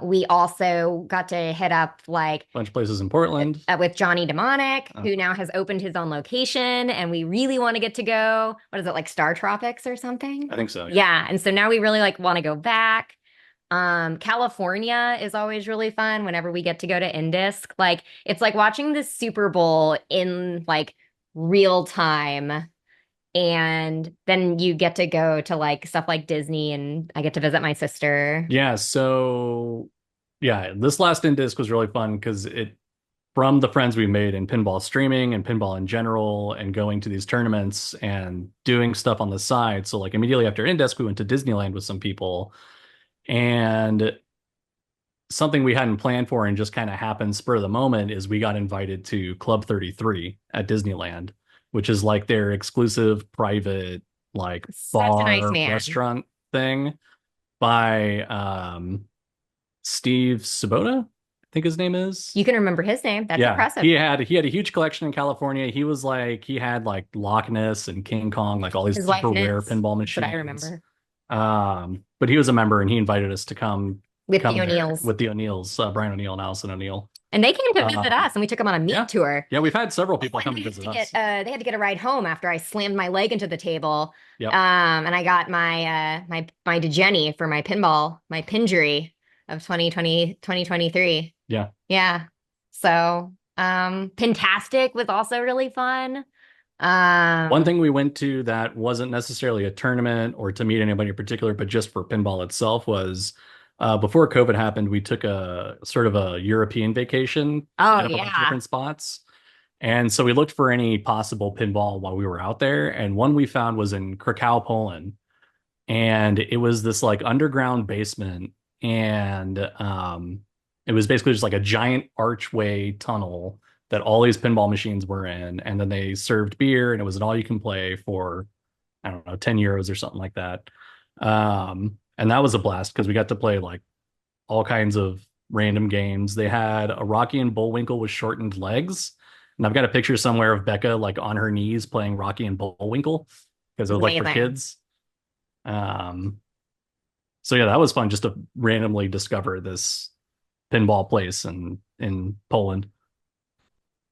we also got to hit up like Bunch of places in Portland. with Johnny Demonic, who now has opened his own location, and we really want to get to go. What is it, like Star Tropics or something? I think so. Yeah, and so now we really like want to go back. California is always really fun whenever we get to go to Indisc. Like it's like watching the Super Bowl in like real time. And then you get to go to like stuff like Disney, and I get to visit my sister. Yeah, so yeah, this last in disc was really fun because it from the friends we made in pinball streaming and pinball in general and going to these tournaments and doing stuff on the side. So like immediately after Indesk, we went to Disneyland with some people and something we hadn't planned for and just kind of happened spur of the moment is we got invited to Club 33 at Disneyland, which is like their exclusive private like Such a nice bar man. restaurant thing by Steve Sabota, I think his name is. You can remember his name. That's impressive. He had a huge collection in California. He had like Loch Ness and King Kong, like all these His super likeness, rare pinball that's machines. what I remember. But he was a member and he invited us to come With the there O'Neills. with the O'Neills, Brian O'Neill and Allison O'Neill. And they came to visit us, and we took them on a meet tour. Yeah, we've had several people come And and they visit had us. to get, they had to get a ride home after I slammed my leg into the table. Yep. And I got my my DeGenny for my pinball, my pinjury of 2023. Yeah. Yeah. So, Pintastic was also really fun. One thing we went to that wasn't necessarily a tournament or to meet anybody in particular, but just for pinball itself was before COVID happened, we took a sort of a European vacation. Oh, hit up a bunch of different spots. And so we looked for any possible pinball while we were out there. And one we found was in Krakow, Poland. And it was this like underground basement. And it was basically just like a giant archway tunnel that all these pinball machines were in. And then they served beer and it was an all you can play for, I don't know, 10 euros or something like that. And that was a blast because we got to play like all kinds of random games. They had a Rocky and Bullwinkle with shortened legs. And I've got a picture somewhere of Becca like on her knees playing Rocky and Bullwinkle because it was like for kids. So yeah, that was fun just to randomly discover this pinball place in Poland.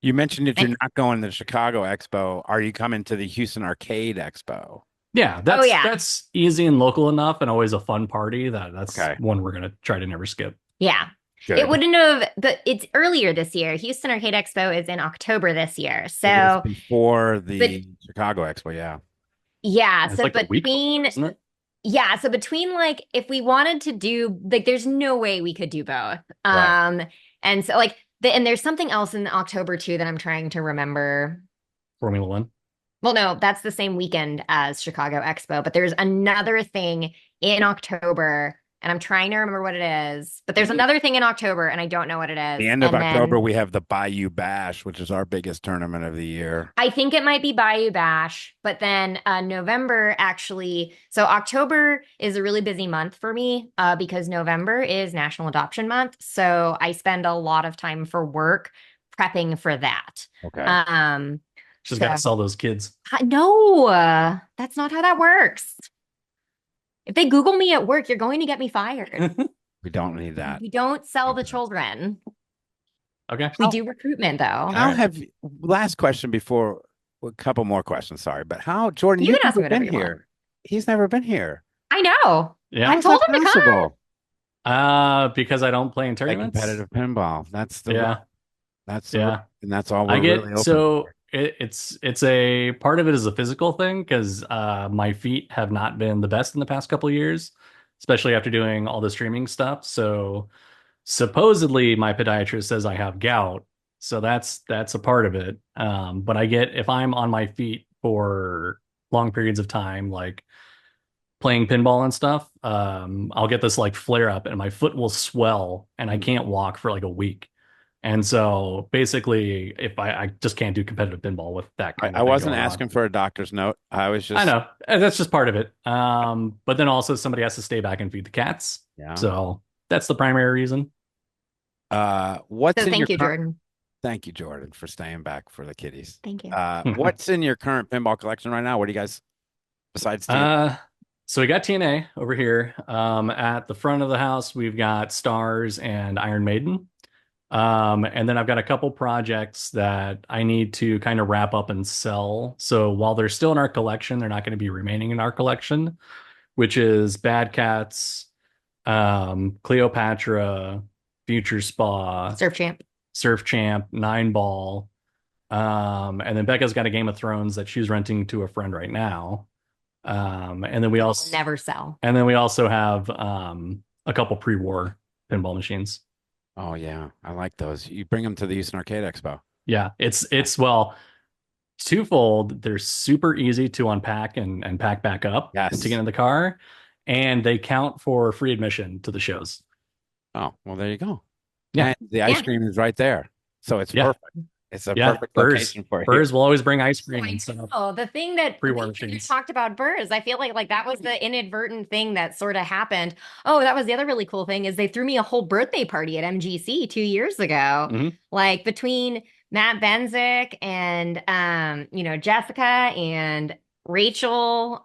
You mentioned if you're not going to the Chicago Expo, are you coming to the Houston Arcade Expo? Yeah, that's easy and local enough and always a fun party that's one we're gonna try to never skip. Yeah. Good. It wouldn't have, it's earlier this year. Houston Arcade Expo is in October this year. So before the Chicago Expo, yeah. Yeah. It's So like between, isn't it? yeah. So between like, if we wanted to do, like, there's no way we could do both. Right. And so like, and there's something else in October too that I'm trying to remember. Formula One. Well, no, that's the same weekend as Chicago Expo, but there's another thing in October, and I'm trying to remember what it is. But there's another thing in October, and I don't know what it is. The end of October, we have the Bayou Bash, which is our biggest tournament of the year. I think it might be Bayou Bash, but then November actually. So October is a really busy month for me because November is National Adoption Month. So I spend a lot of time for work prepping for that. Okay. Just gotta sell those kids. No, that's not how that works. If they Google me at work, you're going to get me fired. We don't need that. We don't sell the children. Okay. We do recruitment though. Last question before a couple more questions, sorry. But how, Jordan, You you've can ask me never whatever been you here. He's never been here. I know. Yeah. I told him to come. Possible? Because I don't play in tournaments. Competitive pinball. That's the and that's all I we're get. really open So for. it's a part of it is a physical thing because my feet have not been the best in the past couple of years, especially after doing all the streaming stuff. So supposedly my podiatrist says I have gout. So that's a part of it. But I get if I'm on my feet for long periods of time, like playing pinball and stuff, I'll get this like flare up and my foot will swell and I can't walk for like a week. And so basically, if I just can't do competitive pinball with that kind of I thing wasn't going on. asking for a doctor's note. I was I just, know that's just part of it. But then also somebody has to stay back and feed the cats. yeah. So that's the primary reason. What's So in your thank you, current? Jordan. Thank you, Jordan, for staying back for the kitties. Thank you. What's in your current pinball collection right now? What do you guys besides TNA? So we got TNA over here. At the front of the house, we've got Stars and Iron Maiden. And then I've got a couple projects that I need to kind of wrap up and sell. So while they're still in our collection, they're not going to be remaining in our collection, which is Bad Cats, Cleopatra, Future Spa, Surf Champ. Nine Ball. And then Becca's got a Game of Thrones that she's renting to a friend right now. And then we also never sell. And then we also have a couple pre-war pinball machines. Oh yeah, I like those. You bring them to the Houston Arcade Expo. Yeah, it's well, twofold. They're super easy to unpack and pack back up to get in the car, and they count for free admission to the shows. Oh, well, there you go. Yeah, and the ice cream is right there, so it's perfect. It's a perfect location for you. Burrs will always bring ice cream and stuff. Oh, the thing that you talked about Burrs, I feel like that was the inadvertent thing that sort of happened. Oh, that was the other really cool thing is they threw me a whole birthday party at MGC 2 years ago. Like between Matt Benzik and Jessica and Rachel,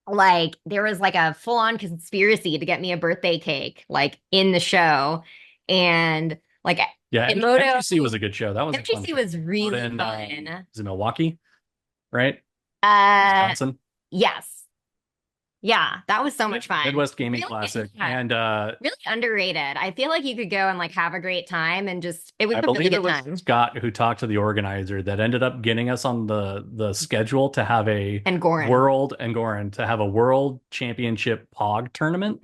like there was like a full-on conspiracy to get me a birthday cake like in the show. And like MGC was a good show. That was MGC was really fun. Was it Milwaukee? Right? Wisconsin? Yes. Yeah, that was so much fun. Midwest Gaming Classic. And really underrated. I feel like you could go and like have a great time and just it was a really good time. Scott who talked to the organizer that ended up getting us on the schedule to have a Goran to have a world championship POG tournament.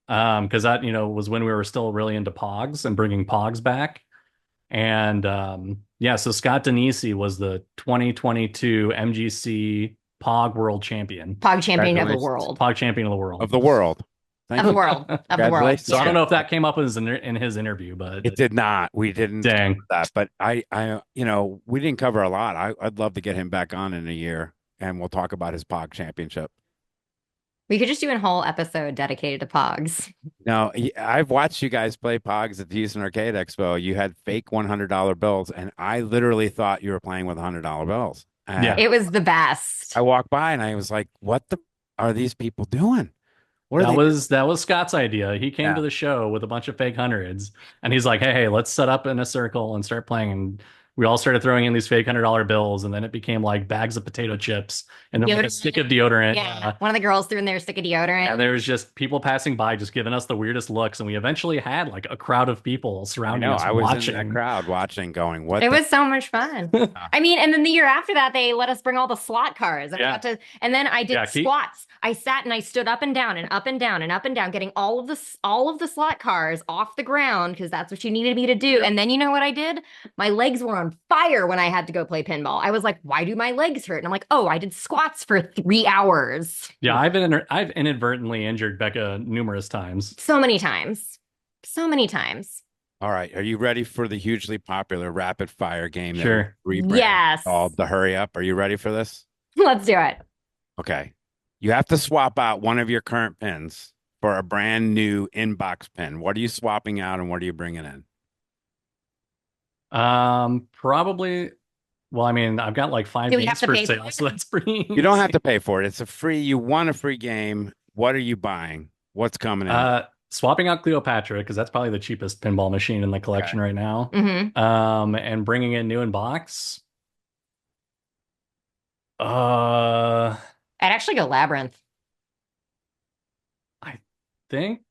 Because that was when we were still really into POGs and bringing POGs back. And so Scott Denisi was the 2022 MGC POG world champion. POG champion of the world. POG champion of the world. Of the world. Of the world. So I don't know if that came up in his interview, but it did not. We didn't cover that. But I we didn't cover a lot. I'd love to get him back on in a year and we'll talk about his POG championship. We could just do a whole episode dedicated to POGs. No, I've watched you guys play POGs at the Houston Arcade Expo. You had fake $100 bills, and I literally thought you were playing with $100 bills. Yeah, it was the best. I walked by and I was like, "What are these people doing?" That was Scott's idea. He came to the show with a bunch of fake hundreds, and he's like, "Hey, let's set up in a circle and start playing." And we all started throwing in these fake $100 bills, and then it became like bags of potato chips and then like a stick of deodorant. Yeah, one of the girls threw in their stick of deodorant. And there was just people passing by, just giving us the weirdest looks, and we eventually had like a crowd of people surrounding us. I was in that crowd watching, going, "What?" It was so much fun. I mean, and then the year after that, they let us bring all the slot cars. And then I did squats. I sat and I stood up and down and up and down and up and down, getting all of the slot cars off the ground because that's what you needed me to do. And then you know what I did? My legs were on fire when I had to go play pinball. I was like, why do my legs hurt? And I'm like, oh, I did squats for 3 hours. Yeah, I've inadvertently injured Becca numerous times. So many times. All right, are you ready for the hugely popular rapid fire game? Sure. Yes. Called the Hurry Up. Are you ready for this? Let's do it. Okay. You have to swap out one of your current pins for a brand new inbox pin. What are you swapping out and what are you bringing in? Probably. Well, I mean, I've got like 5 games for sale, so that's pretty. You don't have to pay for it. It's a free. You want a free game. What are you buying? What's coming in? Swapping out Cleopatra because that's probably the cheapest pinball machine in the collection right now. And bringing in new in box. I'd actually go Labyrinth. I think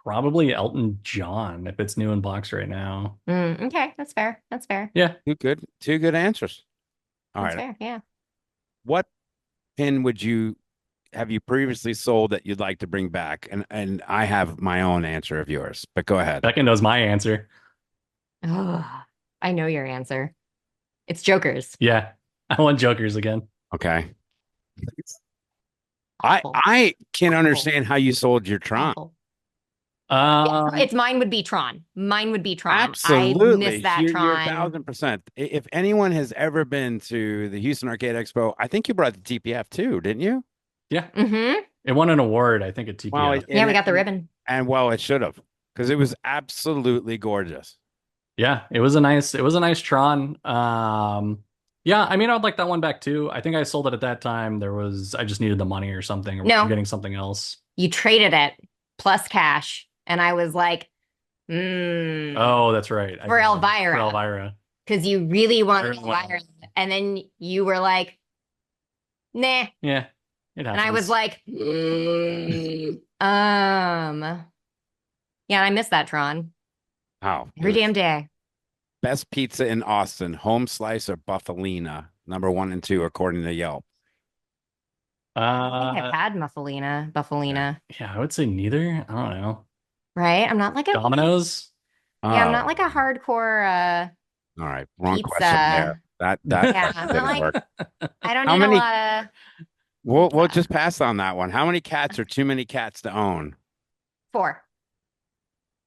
probably Elton John if it's new in box right now. Okay, that's fair. Yeah, two good answers. All right. Fair, yeah. What pin have you previously sold that you'd like to bring back? And I have my own answer of yours, but go ahead. Becca knows my answer. Oh, I know your answer. It's Jokers. Yeah, I want Jokers again. Okay. Awful. I can't Awful. understand how you sold your Tron. Awful. Um, It's mine would be Tron. Mine would be Tron. I miss Absolutely. that You're Tron. 1,000%. If anyone has ever been to the Houston Arcade Expo, I think you brought the TPF too, didn't you? yeah, Mm-hmm. it won an award, I think, at Well, TPF. Yeah, we got the ribbon. and well, it should have, because it was absolutely gorgeous. Yeah, it was a nice Tron. Yeah, I mean, I would like that one back too. I think I sold it at that time. I just needed the money or something, or No, getting something else. you traded it plus cash. And I was like, mm, Oh, that's right. for Elvira. For Elvira. Because you really wanted really want Elvira. And then you were like, nah. Yeah, it And I was happens. like, yeah, I miss that Tron Oh, every damn day. best pizza in Austin, home slice or Buffalina, number 1 and 2, according to Yelp. I think I've had Buffalina, Yeah, I would say neither. I don't know. right? I'm not like a Domino's? yeah, I'm not Oh, like a hardcore all right. Wrong question there. pizza. That Yeah, question I'm not didn't like work. I don't How eat a many? lot of We'll pizza. just pass on that one. How many cats are too many cats to own? 4.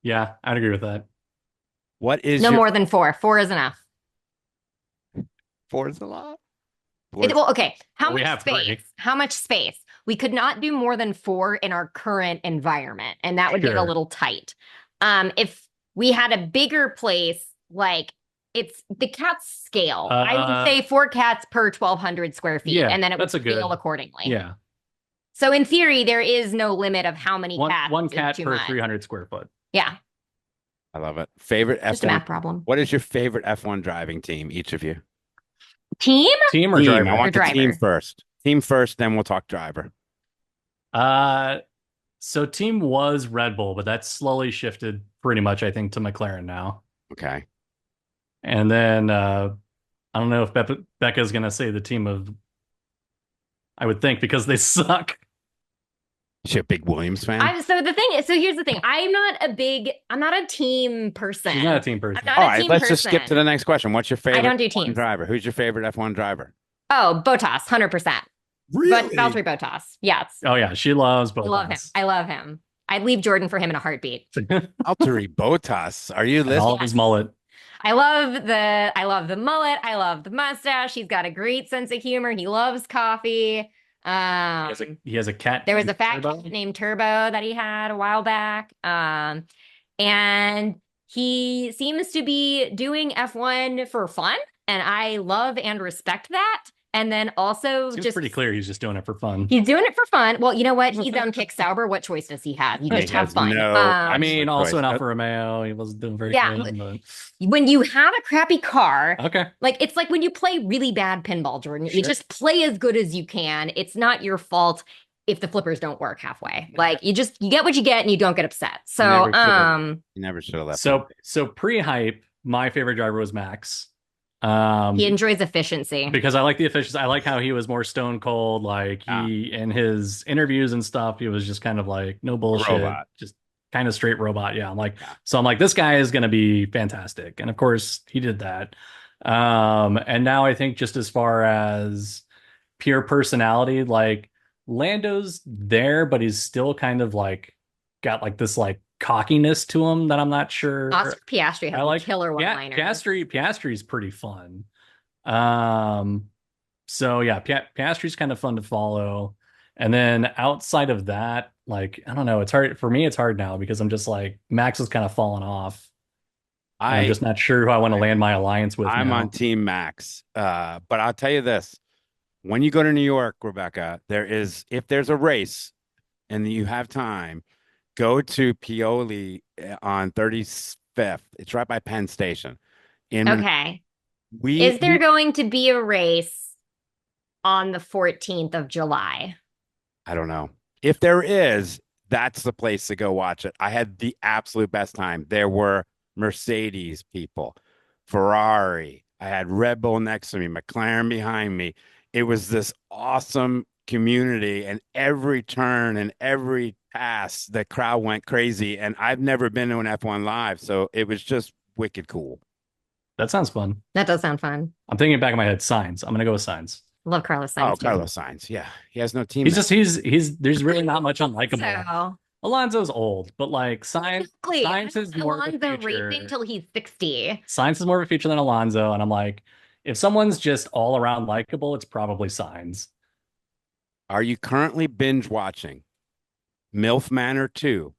Yeah, I'd agree with that. What is No your more than 4. 4 is enough. four is a lot? Four Well, okay. How Well, we much have space? 3. How much space? We could not do more than 4 in our current environment, and that would get a Sure. little tight. If we had a bigger place, like it's the cat's scale, I would say 4 cats per 1,200 square feet, Yeah, and then it would that's a good. scale accordingly. Yeah, So in theory, there is no limit of how many cats one is cat too per much. 300 square foot. Yeah, I love it. Favorite just a F1. math problem. What is your favorite F1 driving team, each of you? Team? Team or Team. I driver? want the team driver? first. Team first, then we'll talk driver. Uh, so team was Red Bull, but that's slowly shifted pretty much, I think, to McLaren now. Okay. And then I don't know if Becca's gonna say the team of. I would think because they suck. Is she a big Williams fan? So here's the thing. I'm not a team person. She's not a team person. I'm not All a right, team let's just skip person. to the next question. What's your favorite don't do F1 teams. driver? Who's your favorite F1 driver? Oh, Botas, 100%. But Valtteri Botas. Yes. Oh yeah, she loves both. I love him. I love him. I'd leave Jordan for him in a heartbeat. Valtteri Bottas. Are you All listening? of his mullet. I love the mullet. I love the mustache. He's got a great sense of humor. He loves coffee. He has a cat. There was a named fat Turbo. cat named Turbo that he had a while back. And he seems to be doing F1 for fun, and I love and respect that. And then also Seems just pretty clear he's just doing it for fun. he's doing it for fun. Well, you know what? He's on Kick Sauber. What choice does he have? You He just have has fun. no- I mean, Excellent also choice. an Alfa Romeo. He wasn't doing very Yeah. good. But... When you have a crappy car, Okay. like it's like when you play really bad pinball, Jordan, you Sure. just play as good as you can. It's not your fault if the flippers don't work halfway. Like you get what you get and you don't get upset. So, You never should have left. So pre-hype, my favorite driver was Max. He enjoys efficiency. Because I like the efficiency. I like how he was more stone cold. Like he in his interviews and stuff, he was just kind of like no bullshit, Robot. just kind of straight robot. Yeah, so I'm like, this guy is gonna be fantastic. And of course he did that. And now I think just as far as pure personality, like Lando's there, but he's still kind of like got like this like cockiness to him that I'm not sure. Oscar Piastri has a killer one-liner. Piastri's pretty fun. So yeah, Piastri's kind of fun to follow. And then outside of that, like I don't know, it's hard for me. It's hard now because I'm just like Max is kind of fallen off. I'm just not sure who I want to land my alliance with. I'm now. on Team Max. But I'll tell you this. When you go to New York, Rebecca, if there's a race and you have time, go to Pioli on 35th. It's right by Penn Station. Okay. Is there going to be a race on the 14th of July? I don't know. If there is, that's the place to go watch it. I had the absolute best time. There were Mercedes people, Ferrari. I had Red Bull next to me, McLaren behind me. It was this awesome community, and every turn and every pass, the crowd went crazy. And I've never been to an F1 live, so it was just wicked cool. That sounds fun. That does sound fun. I'm thinking back in my head, Signs. I'm gonna go with Signs. Love Carlos Oh, Sainz too. Carlos Sainz. Yeah, he has no team. He's there's really not much unlikable. So Alonso's old, but like exactly. Signs is more of a Alonso feature. racing till he's 60. Signs is more of a feature than Alonso, and I'm like, if someone's just all around likable, it's probably Signs. Are you currently binge watching Milf Manor 2?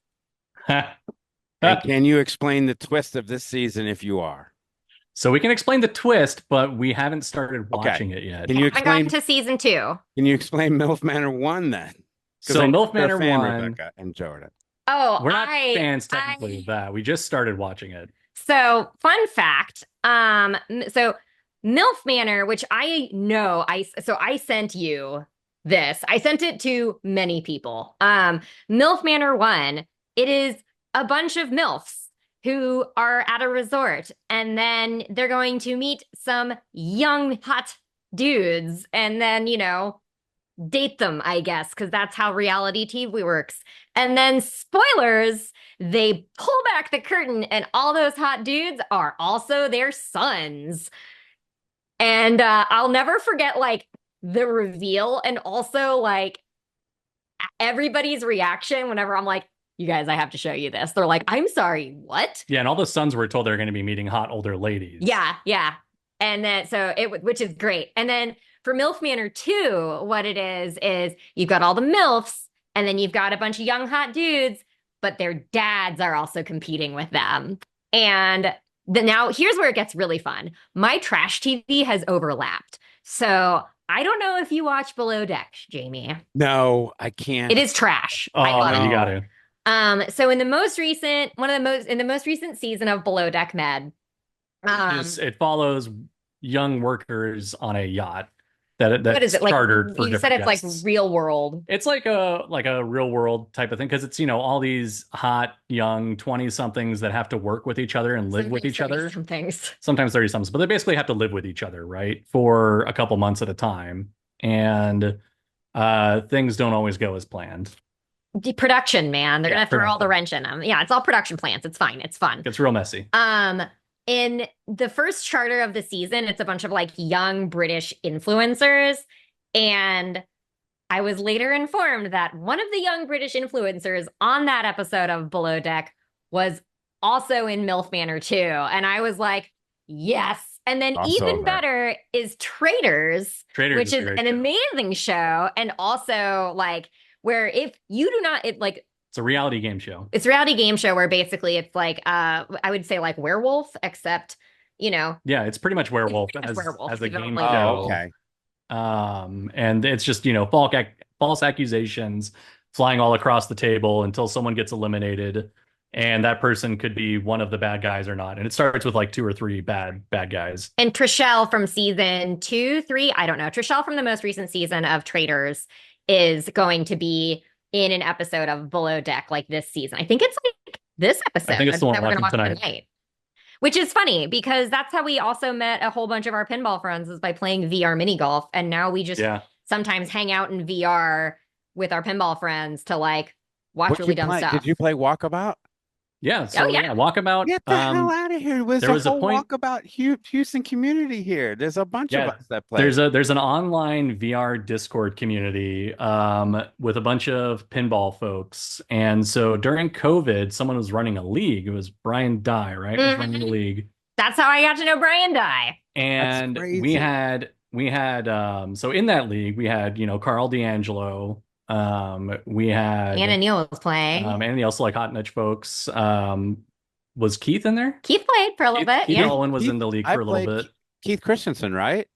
And can you explain the twist of this season if you are? So we can explain the twist, but we haven't started watching it yet. Can you I explain? got to season 2. Can you explain Milf Manor 1 then? So Milf Manor fan, 1, Rebecca and Jordan. Oh, we're not fans technically of that. We just started watching it. So, fun fact. So MILF Manor, which I know, I sent you this. I sent it to many people. MILF Manor 1, it is a bunch of MILFs who are at a resort, and then they're going to meet some young, hot dudes, and then, date them, I guess, because that's how reality TV works. And then, spoilers, they pull back the curtain, and all those hot dudes are also their sons. And I'll never forget, like, the reveal, and also, like, everybody's reaction whenever I'm like, you guys, I have to show you this. They're like, I'm sorry, what? Yeah, and all the sons were told they're going to be meeting hot older ladies. Yeah. And then, which is great. And then for MILF Manor 2, what it is you've got all the MILFs, and then you've got a bunch of young hot dudes, but their dads are also competing with them. And now here's where it gets really fun. My trash TV has overlapped. So I don't know if you watch Below Deck, Jamie. No, I can't. It is trash. Oh, I love no, it. you got to. So in the most recent season of Below Deck Med, it follows young workers on a yacht that's what is it like? chartered for You said it's guests. like real world. It's like a real world type of thing because it's all these hot young 20-somethings that have to work with each other and live with each other. Sometimes 30-somethings, but they basically have to live with each other, right, for a couple months at a time, and things don't always go as planned. Production, man. They're gonna throw all the wrench in them. Yeah, it's all production plants. It's fine. It's fun. It's real messy. In the first charter of the season, it's a bunch of like young British influencers. And I was later informed that one of the young British influencers on that episode of Below Deck was also in MILF Manor 2. And I was like, yes. And then even better is Traitors, which is an amazing show. And also like, where if you do not, it's a reality game show. It's a reality game show where basically it's like, I would say like Werewolf, except, Yeah, it's pretty much Werewolf as a game show. Oh, okay. And it's just, false accusations flying all across the table until someone gets eliminated. And that person could be one of the bad guys or not. And it starts with like 2 or 3 bad guys. And Trishelle from season 2, 3, I don't know. Trishelle from the most recent season of Traitors is going to be in an episode of Below Deck like this season. I think it's like this episode I think it's the one that we're going to watch tonight. Which is funny because that's how we also met a whole bunch of our pinball friends, is by playing VR Minigolf. And now we just sometimes hang out in VR with our pinball friends to like watch really dumb stuff. Did you play Walkabout? Yeah. So Walkabout. Get the hell out of here! There was a Walkabout Houston community here. There's a bunch of us that play. There's an online VR Discord community with a bunch of pinball folks, and so during COVID, someone was running a league. It was Brian Dye, right? Was running the league. That's how I got to know Brian Dye. And we had so in that league we had Carl D'Angelo. We had Anna Neal was playing. Anna Neal, also like Hot Nudge folks. Was Keith in there? Keith played for a little bit. Keith Elwin was in the league for a little bit. Keith Christensen, right?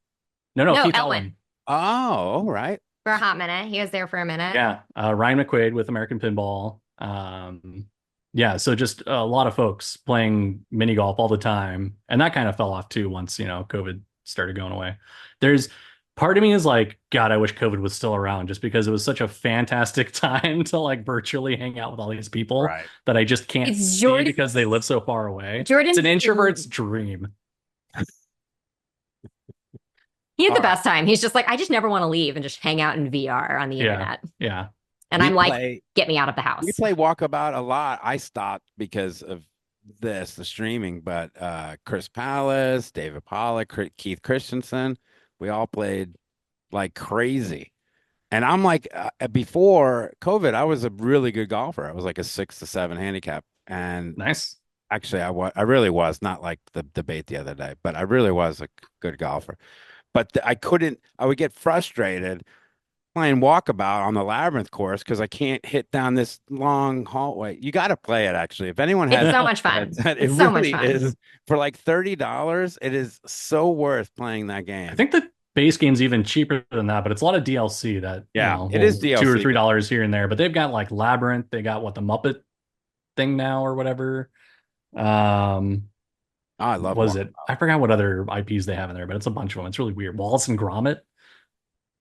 No, Keith Elwin. Oh, all right. For a hot minute. He was there for a minute. Yeah. Ryan McQuaid with American Pinball. So just a lot of folks playing mini golf all the time. And that kind of fell off too once, COVID started going away. Part of me is like, God, I wish COVID was still around, just because it was such a fantastic time to like virtually hang out with all these people that I just can't see because they live so far away. It's an introvert's dream. He had the best time. He's just like, I just never want to leave and just hang out in VR on the internet. Yeah. And I'm like, get me out of the house. We play Walkabout a lot. I stopped because of the streaming, but Chris Pallas, David Pollock, Keith Christensen, we all played like crazy. And I'm like, before COVID, I was a really good golfer. I was like a 6 to 7 handicap, and Nice. actually, I really was, not like the debate the other day, but I really was a good golfer. But I couldn't. I would get frustrated playing Walkabout on the Labyrinth course because I can't hit down this long hallway. You got to play it actually. If anyone has It's so much fun. headset, it It's so much really fun. is for like $30. It is so worth playing that I game. think the base game's even cheaper than that, but it's a lot of DLC that, Yeah, you know, it is DLC, $2 or $3 here and there. But they've got like Labyrinth, they got what, the Muppet thing now or whatever. I love Was Walkabout. it? I forgot what other IPs they have in there, but it's a bunch of them. It's really weird. Wallace and Gromit.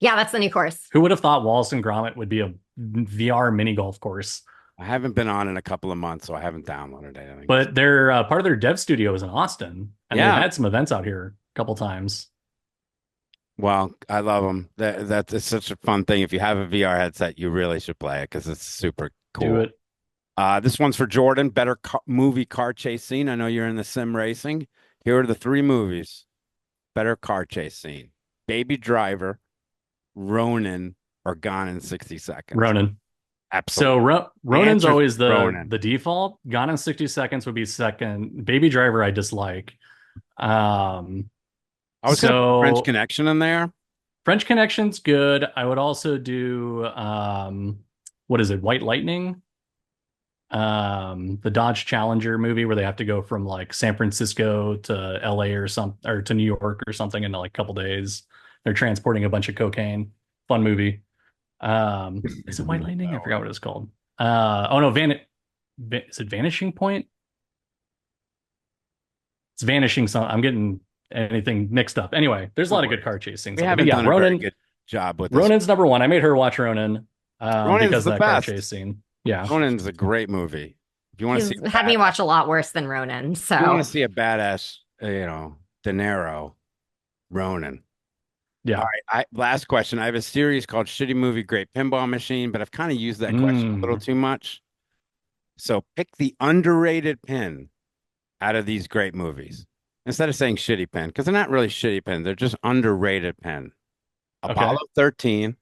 Yeah, that's the new course. Who would have thought Wallace and Gromit would be a VR mini golf course? I haven't been on in a couple of months, so I haven't downloaded anything. But they're part of their dev studio is in Austin, and Yeah. they've had some events out here a couple times. Well, I love them. That's such a fun thing. If you have a VR headset, you really should play it because it's super cool. Do it. This one's for Jordan. Better movie car chase scene. I know you're in the sim racing. Here are the 3 movies. Better car chase scene: Baby Driver, Ronin, or Gone in 60 Seconds. Ronin. Absolutely. So Ronin's Answer always Ronin. the default. Gone in 60 Seconds would be second. Baby Driver I dislike. I was gonna put French Connection in there. French Connection's good. I would also do what is it? White Lightning. The Dodge Challenger movie where they have to go from like San Francisco to LA or to New York or something in like a couple days. They're transporting a bunch of cocaine. Fun movie. Is it White Lightning? I forgot what it's called. Oh no, is it Vanishing Point? It's Vanishing I'm getting anything mixed up. Anyway, there's a lot of good car chasing. We haven't done a very good job with this. Ronan's number one. I made her watch Ronin because the of that best. car chase scene. Yeah. Ronin's a great movie. If you want to see, Had me watch a lot worse than Ronin. So if you want to see a badass, De Niro, Ronin. Yeah. All right. Last question. I have a series called Shitty Movie Great Pinball Machine, but I've kind of used that question a little too much. So pick the underrated pin out of these great movies instead of saying shitty pin, because they're not really shitty pins. They're just underrated pin. Okay. Apollo 13,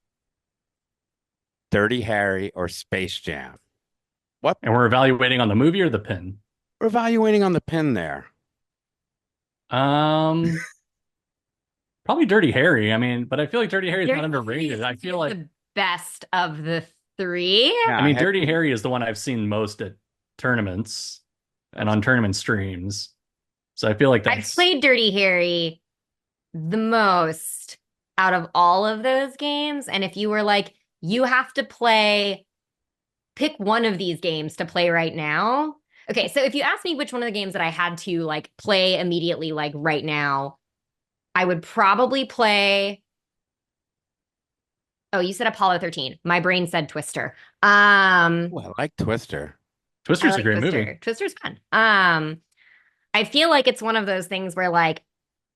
Dirty Harry, or Space Jam. What? And we're evaluating on the movie or the pin? We're evaluating on the pin there. Probably Dirty Harry. I mean, but I feel like Dirty Harry is not underrated. I feel like the best of the 3. Yeah, I mean, Dirty Harry is the one I've seen most at tournaments and on tournament streams. So I feel like I've played Dirty Harry the most out of all of those games. And if you were like, you have to pick one of these games to play right now. Okay, so if you ask me which one of the games that I had to like play immediately, like right now, I would probably play. Oh, you said Apollo 13. My brain said Twister. I like Twister. Twister's a great movie. Twister's fun. I feel like it's one of those things where like,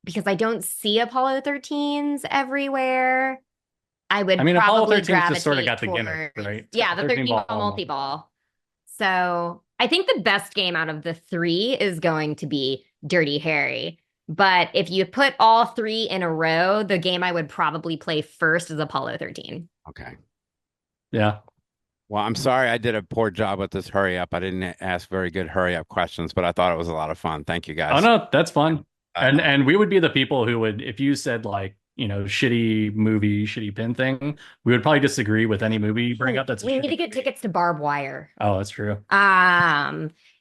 because I don't see Apollo 13s everywhere, I mean, Apollo probably 13 just sort of got gravitate the gimmick, towards- right? Yeah, the 13 ball multi-ball. So I think the best game out of the 3 is going to be Dirty Harry. But if you put all 3 in a row, the game I would probably play first is Apollo 13. Okay. Yeah. Well, I'm sorry I did a poor job with this hurry up. I didn't ask very good hurry up questions, but I thought it was a lot of fun. Thank you guys. Oh no, that's fun. And we would be the people who would, if you said like, shitty movie, shitty pin thing, we would probably disagree with any movie you bring up. We need to get tickets to Barbed Wire. Oh, that's true.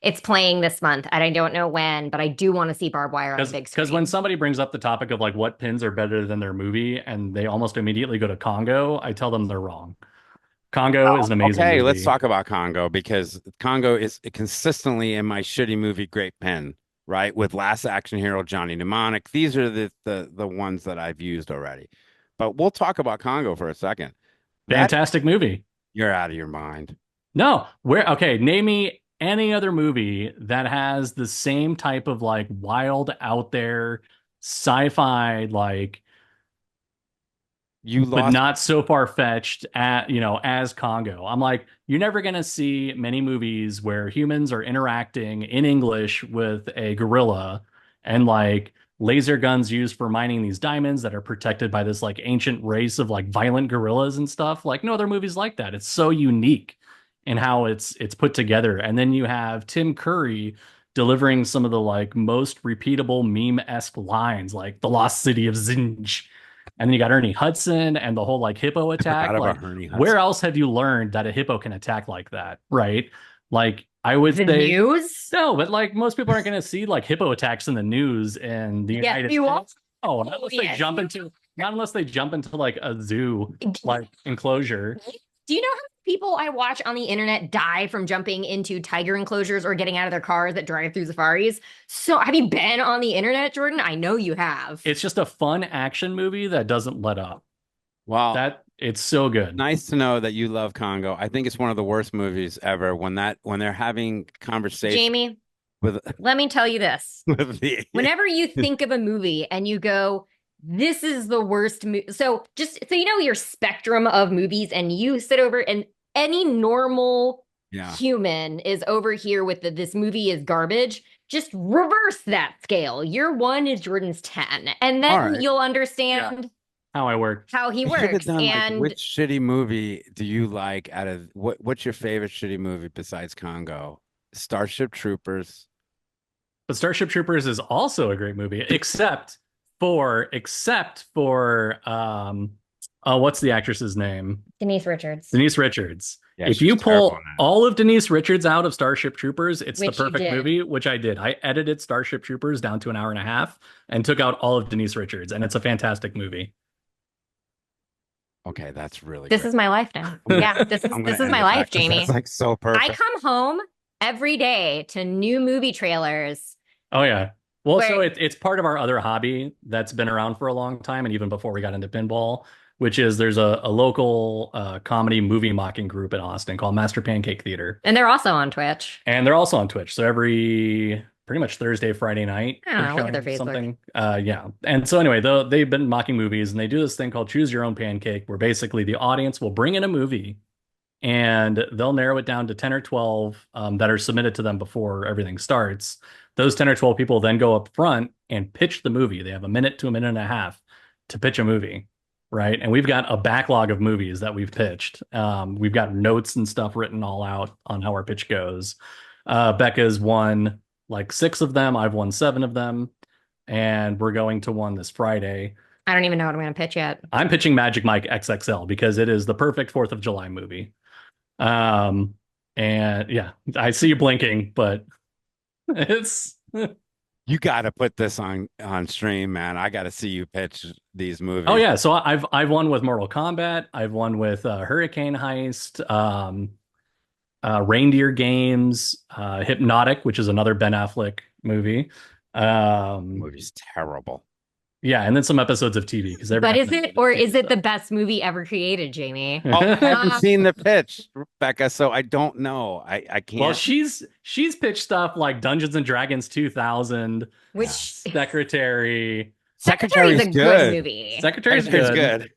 It's playing this month, and I don't know when, but I do want to see Barbed Wire on the big screen. Because when somebody brings up the topic of like what pins are better than their movie, and they almost immediately go to Congo, I tell them they're wrong. Congo is an amazing movie. Let's talk about Congo, because Congo is consistently in my shitty movie great pin, right? With Last Action Hero, Johnny Mnemonic. These are the ones that I've used already. But we'll talk about Congo for a second. Fantastic movie. You're out of your mind. No, name me any other movie that has the same type of like wild out there sci-fi like You but lost. not so far-fetched as Congo. I'm like, you're never gonna see many movies where humans are interacting in English with a gorilla and like laser guns used for mining these diamonds that are protected by this like ancient race of like violent gorillas and stuff. Like no other movies like that. It's so unique in how it's put together. And then you have Tim Curry delivering some of the like most repeatable meme-esque lines, like the lost city of Zinj. And then you got Ernie Hudson and the whole like hippo I forgot attack. about Like, Ernie where Hudson. else have you learned that a hippo can attack like that? Right. Like, I would The say news? no, but like most people aren't going to see like hippo attacks in the news in the Yes, United you are. States. Oh, Oh, yes. not unless they jump into like a zoo like enclosure. Do you know how many people I watch on the internet die from jumping into tiger enclosures or getting out of their cars at drive-through safaris? So, have you been on the internet, Jordan? I know you have. It's just a fun action movie that doesn't let up. Well, That it's so good. nice to know that you love Congo. I think it's one of the worst movies ever when they're having conversation Jamie, with let me tell you this. with the Whenever you think of a movie and you go, this is the worst movie. So just so you know your spectrum of movies, and you sit over and any normal yeah. human is over here with this movie is garbage. Just reverse that scale. Your 1 is Jordan's 10. And then All right. you'll understand How I work. how he We should have works. done like And which shitty movie do you like out of what's your favorite shitty movie besides Congo? Starship Troopers. But Starship Troopers is also a great movie, except for what's the actress's name? Denise Richards. Denise Richards. Yeah, If she you was terrible pull in that. all of Denise Richards out of Starship Troopers, it's Which the you perfect did. movie, which I did. I edited Starship Troopers down to an hour and a half and took out all of Denise Richards, and it's a fantastic movie. Okay, that's really This great. is my life now. Yeah, this I'm gonna is end my it life, back 'cause Jamie. That's like so I perfect. come home every day to new movie trailers. Oh yeah. Well, so Where- it's part of our other hobby that's been around for a long time, and even before we got into pinball, which is there's a local comedy movie mocking group in Austin called Master Pancake Theater, And they're also on Twitch. and they're also on Twitch. So every pretty much Thursday, Friday night, I don't know, they're look at their showing Facebook. something. Yeah. And so anyway, they've been mocking movies, and they do this thing called Choose Your Own Pancake, where basically the audience will bring in a movie, and they'll narrow it down to 10 or 12 that are submitted to them before everything starts. Those 10 or 12 people then go up front and pitch the movie. They have a minute to a minute and a half to pitch a movie, right? And we've got a backlog of movies that we've pitched. We've got notes and stuff written all out on how our pitch goes. Becca's won like 6 of them. I've won 7 of them. And we're going to one this Friday. I don't even know what I'm going to pitch yet. I'm pitching Magic Mike XXL because it is the perfect 4th of July movie. And yeah, I see you blinking, but it's You got to put this on stream, man. I got to see you pitch these movies. oh yeah. So I've won with Mortal Kombat. I've won with Hurricane Heist, Reindeer Games, Hypnotic, which is another Ben Affleck movie. Movie's terrible. Yeah, and then some episodes of TV because But is it the best movie ever created, Jamie? Oh, I haven't seen the pitch, Rebecca, so I don't know. I can't. Well, she's pitched stuff like Dungeons and Dragons 2000, Which Secretary. Secretary's a good. good movie. Secretary's good.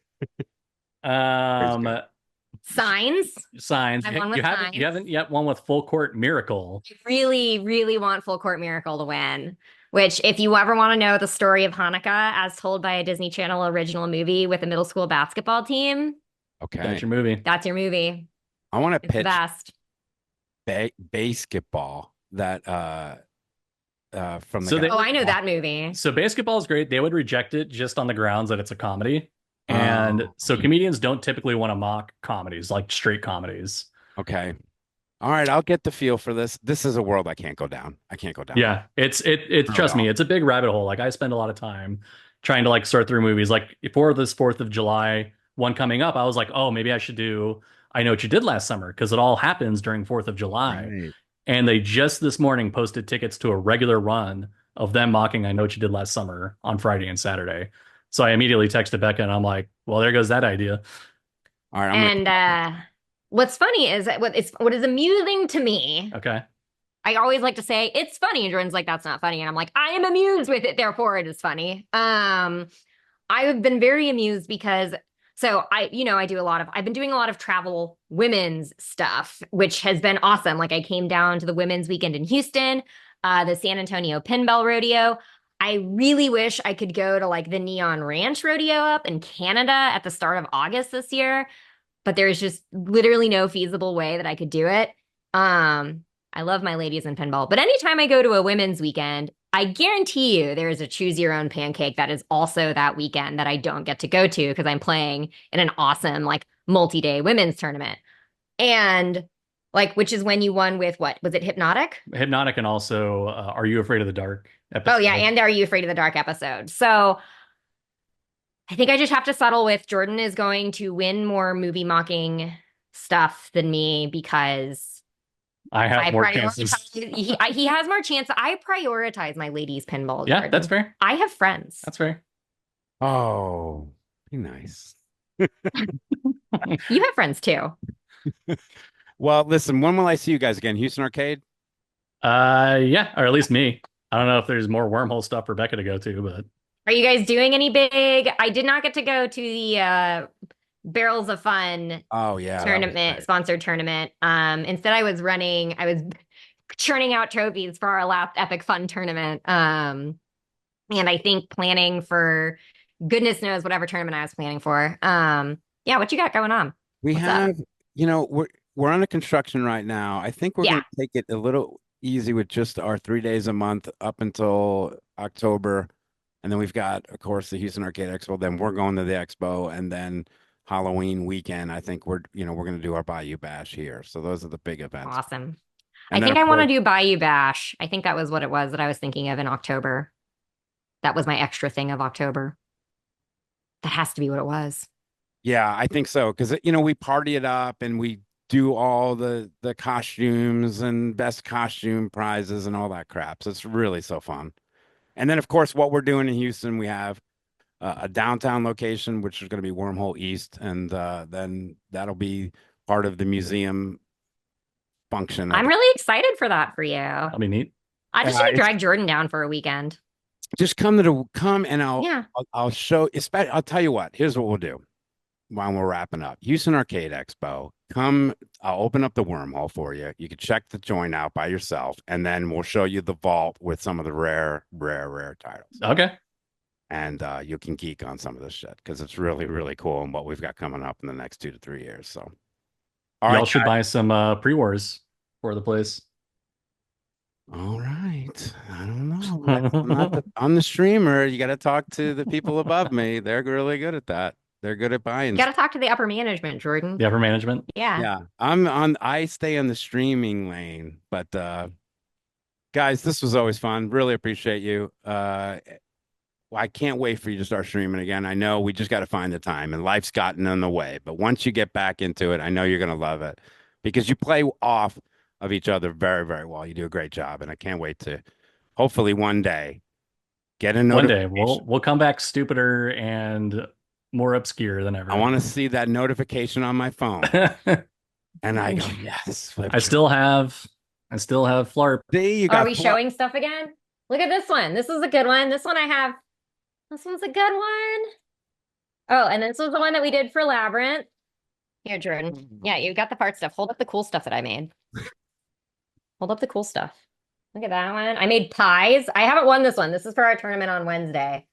Signs. Signs. I've won with Signs. You haven't yet won with Full Court Miracle. I really, really want Full Court Miracle to win. Which, if you ever want to know the story of Hanukkah as told by a Disney Channel original movie with a middle school basketball team, Okay. That's your movie. that's your movie. I want to It's the pitch best. basketball that from the So guy- Oh, I know that movie. So basketball is great. They would reject it just on the grounds that it's a comedy. And so comedians don't typically want to mock comedies, like straight comedies. Okay. All right, I'll get the feel for this. This is a world I can't go down. I can't go down. Yeah, it's Not trust at me, all. it's a big rabbit hole. Like I spend a lot of time trying to like sort through movies. Like for this 4th of July one coming up, I was like, oh, maybe I should do I Know What You Did Last Summer because it all happens during 4th of July. Right. And they just this morning posted tickets to a regular run of them mocking I Know What You Did Last Summer on Friday and Saturday. So I immediately texted Becca and I'm like, well, there goes that idea. All right. I'm And what's funny is that what is amusing to me. Okay. I always like to say it's funny, and Jordan's like, that's not funny. And I'm like, I am amused with it, therefore it is funny. I have been very amused because So I've been doing a lot of travel women's stuff, which has been awesome. Like I came down to the women's weekend in Houston, the San Antonio Pinball Rodeo. I really wish I could go to like the Neon Ranch Rodeo up in Canada at the start of August this year, but there's just literally no feasible way that I could do it. I love my ladies in pinball, but anytime I go to a women's weekend, I guarantee you there is a choose your own pancake that is also that weekend that I don't get to go to because I'm playing in an awesome like multi-day women's tournament. And like, which is when you won with what? Was it Hypnotic? Hypnotic and also Are You Afraid of the Dark episode. Oh yeah, and Are You Afraid of the Dark episode. So I think I just have to settle with Jordan is going to win more movie mocking stuff than me because I have more chances. He has more chance. I prioritize my ladies pinball. Yeah, Jordan. that's fair. I have friends. That's fair. Oh, be nice. You have friends too. Well, listen, when will I see you guys again? Houston Arcade? Yeah, or at least me. I don't know if there's more wormhole stuff for Becca to go to, but Are you guys doing any big? I did not get to go to the Barrels of Fun Oh yeah, tournament, sponsored tournament. Instead I was churning out trophies for our last Epic Fun tournament. And I think planning for goodness knows whatever tournament I was planning for. Yeah, what you got going on? We What's have, up? we're under construction right now. I think we're Yeah. gonna take it a little easy with just our 3 days a month up until October. And then we've got, of course, the Houston Arcade Expo. Then we're going to the expo, and then Halloween weekend, I think we're going to do our Bayou Bash here. So those are the big events. Awesome. And I then, think of I want to course- do Bayou Bash. I think that was what it was that I was thinking of in October. That was my extra thing of October. That has to be what it was. Yeah, I think so. Because, we party it up and we do all the costumes and best costume prizes and all that crap. So it's really so fun. And then, of course, what we're doing in Houston, we have a downtown location, which is going to be Wormhole East. And then that'll be part of the museum function. I'm really excited for that for you. that'll be neat. I just need to drag Jordan down for a weekend. Just come and Yeah. I'll show. I'll tell you what. Here's what we'll do while we're wrapping up. Houston Arcade Expo. Come. I'll open up the wormhole for you. You can check the joint out by yourself, and then we'll show you the vault with some of the rare titles. Okay. And you can geek on some of this shit because it's really, really cool and what we've got coming up in the next 2 to 3 years. So, Y'all should buy some pre-wars for the place. All right. I don't know. I'm the streamer. You got to talk to the people above me. They're really good at that. They're good at buying. You got to talk to the upper management, Jordan. The upper management. Yeah. Yeah. I stay on the streaming lane, but guys, this was always fun. Really appreciate you. I can't wait for you to start streaming again. I know we just got to find the time and life's gotten in the way, but once you get back into it, I know you're going to love it because you play off of each other very, very well. You do a great job, and I can't wait to hopefully one day get a notification. One day we'll come back stupider and more obscure than ever. I want to see that notification on my phone, and I go, yes. I still have Flarp. See, you Are got we showing stuff again? Look at this one. This is a good one. This one I have. This one's a good one. Oh, and this was the one that we did for Labyrinth. Here, Jordan. Yeah, you got the part stuff. Hold up the cool stuff that I made. Hold up the cool stuff. Look at that one. I made pies. I haven't won this one. This is for our tournament on Wednesday.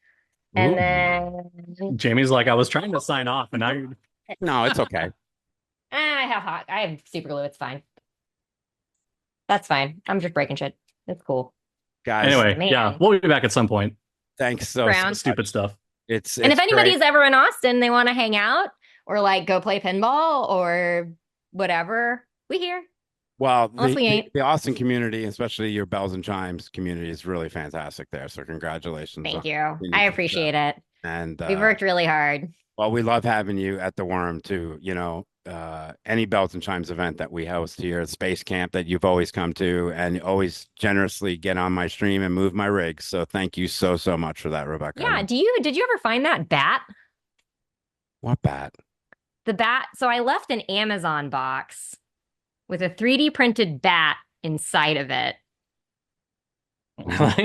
And then Jamie's like, I was trying to sign off, and now you're... No, it's okay. I have super glue. It's fine. That's fine. I'm just breaking shit. It's cool. Guys. Anyway, yeah, we'll be back at some point. Thanks so Brown. Stupid stuff. And if anybody's ever in Austin, they want to hang out or like go play pinball or whatever, we here. Well, Honestly, the Austin community, especially your Bells and Chimes community, is really fantastic there. So congratulations. Thank you. I appreciate it. And we've worked really hard. Well, we love having you at the Worm too. Any Bells and Chimes event that we host here at Space Camp that you've always come to and always generously get on my stream and move my rigs. So thank you so much for that, Rebecca. Yeah. Did you ever find that bat? What bat? The bat. So I left an Amazon box with a 3D printed bat inside of it.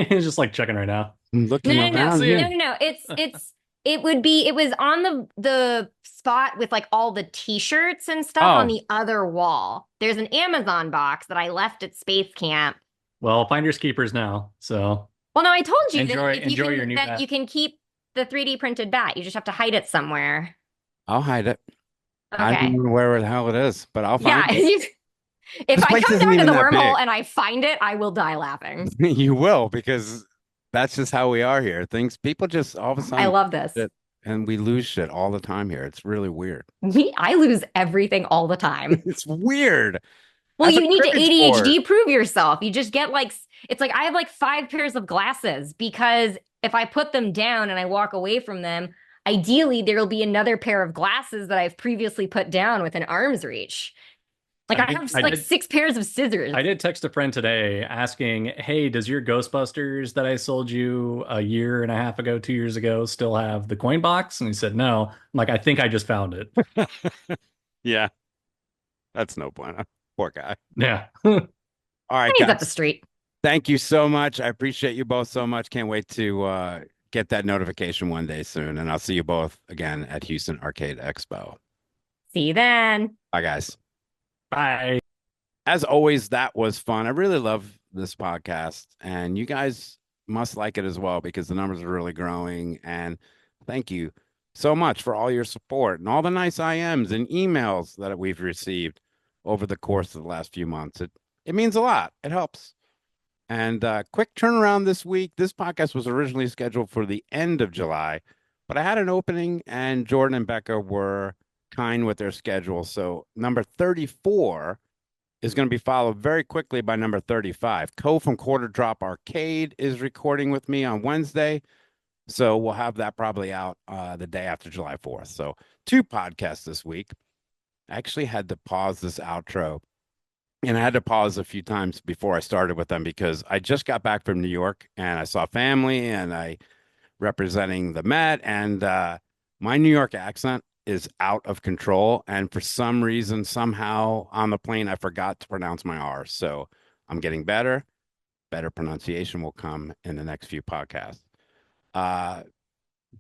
He's just like checking right now. I'm looking No. around here. No. It was on the spot with like all the t-shirts and stuff on Oh, the other wall. There's an Amazon box that I left at Space Camp. Well, finders keepers now. So Well, no, I told you that if you enjoy your can new that bat. you can keep the 3D printed bat. You just have to hide it somewhere. I'll hide it. I don't Okay. even know where the hell it is, but I'll Yeah. find it. If This I place come isn't down to even the that wormhole big. and I find it, I will die laughing. You will, because that's just how we are here. People just all of a I sudden love this. shit, and we lose shit all the time here. It's really weird. I lose everything all the time. It's weird. Well, That's a you need to cribbage board. ADHD prove yourself. You just get like, it's like I have like 5 pairs of glasses because if I put them down and I walk away from them, ideally there'll be another pair of glasses that I've previously put down within arm's reach. Like I have I like did 6 pairs of scissors. I did text a friend today asking, "Hey, does your Ghostbusters that I sold you a year and a half ago, 2 years ago, still have the coin box?" And he said, "No." I'm like, "I think I just found it." Yeah, that's no bueno. Poor guy. Yeah. All right, He's up the guys. street. Thank you so much. I appreciate you both so much. Can't wait to get that notification one day soon. And I'll see you both again at Houston Arcade Expo. See you then. Bye, guys. Bye. As always, that was fun. I really love this podcast, and you guys must like it as well because the numbers are really growing. And thank you so much for all your support and all the nice IMs and emails that we've received over the course of the last few months. It means a lot. It helps. And quick turnaround this week. This podcast was originally scheduled for the end of July, but I had an opening, and Jordan and Becca were kind with their schedule. So number 34 is going to be followed very quickly by number 35. Co from Quarter Drop Arcade is recording with me on Wednesday. So we'll have that probably out the day after July 4th. So 2 podcasts this week. I actually had to pause this outro, and I had to pause a few times before I started with them because I just got back from New York and I saw family and I representing the Met, and my New York accent is out of control. And for some reason, somehow on the plane, I forgot to pronounce my R's. So I'm getting better. Better pronunciation will come in the next few podcasts. Uh,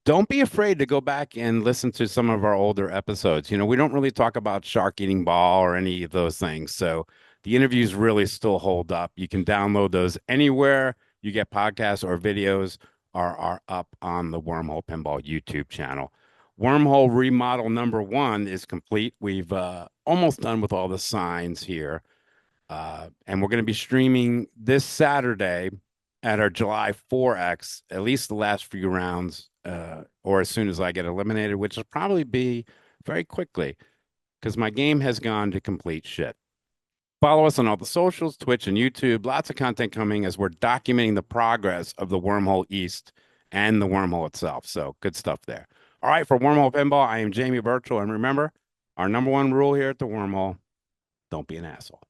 don't be afraid to go back and listen to some of our older episodes. You know, we don't really talk about shark eating ball or any of those things. So the interviews really still hold up. You can download those anywhere you get podcasts, or videos are up on the Wormhole Pinball YouTube channel. Wormhole remodel number 1 is complete. We've almost done with all the signs here. And we're going to be streaming this Saturday at our July 4X, at least the last few rounds, or as soon as I get eliminated, which will probably be very quickly because my game has gone to complete shit. Follow us on all the socials, Twitch and YouTube. Lots of content coming as we're documenting the progress of the Wormhole East and the Wormhole itself. So good stuff there. All right, for Wormhole Pinball, I am Jamie Birchall. And remember, our number 1 rule here at the Wormhole, don't be an asshole.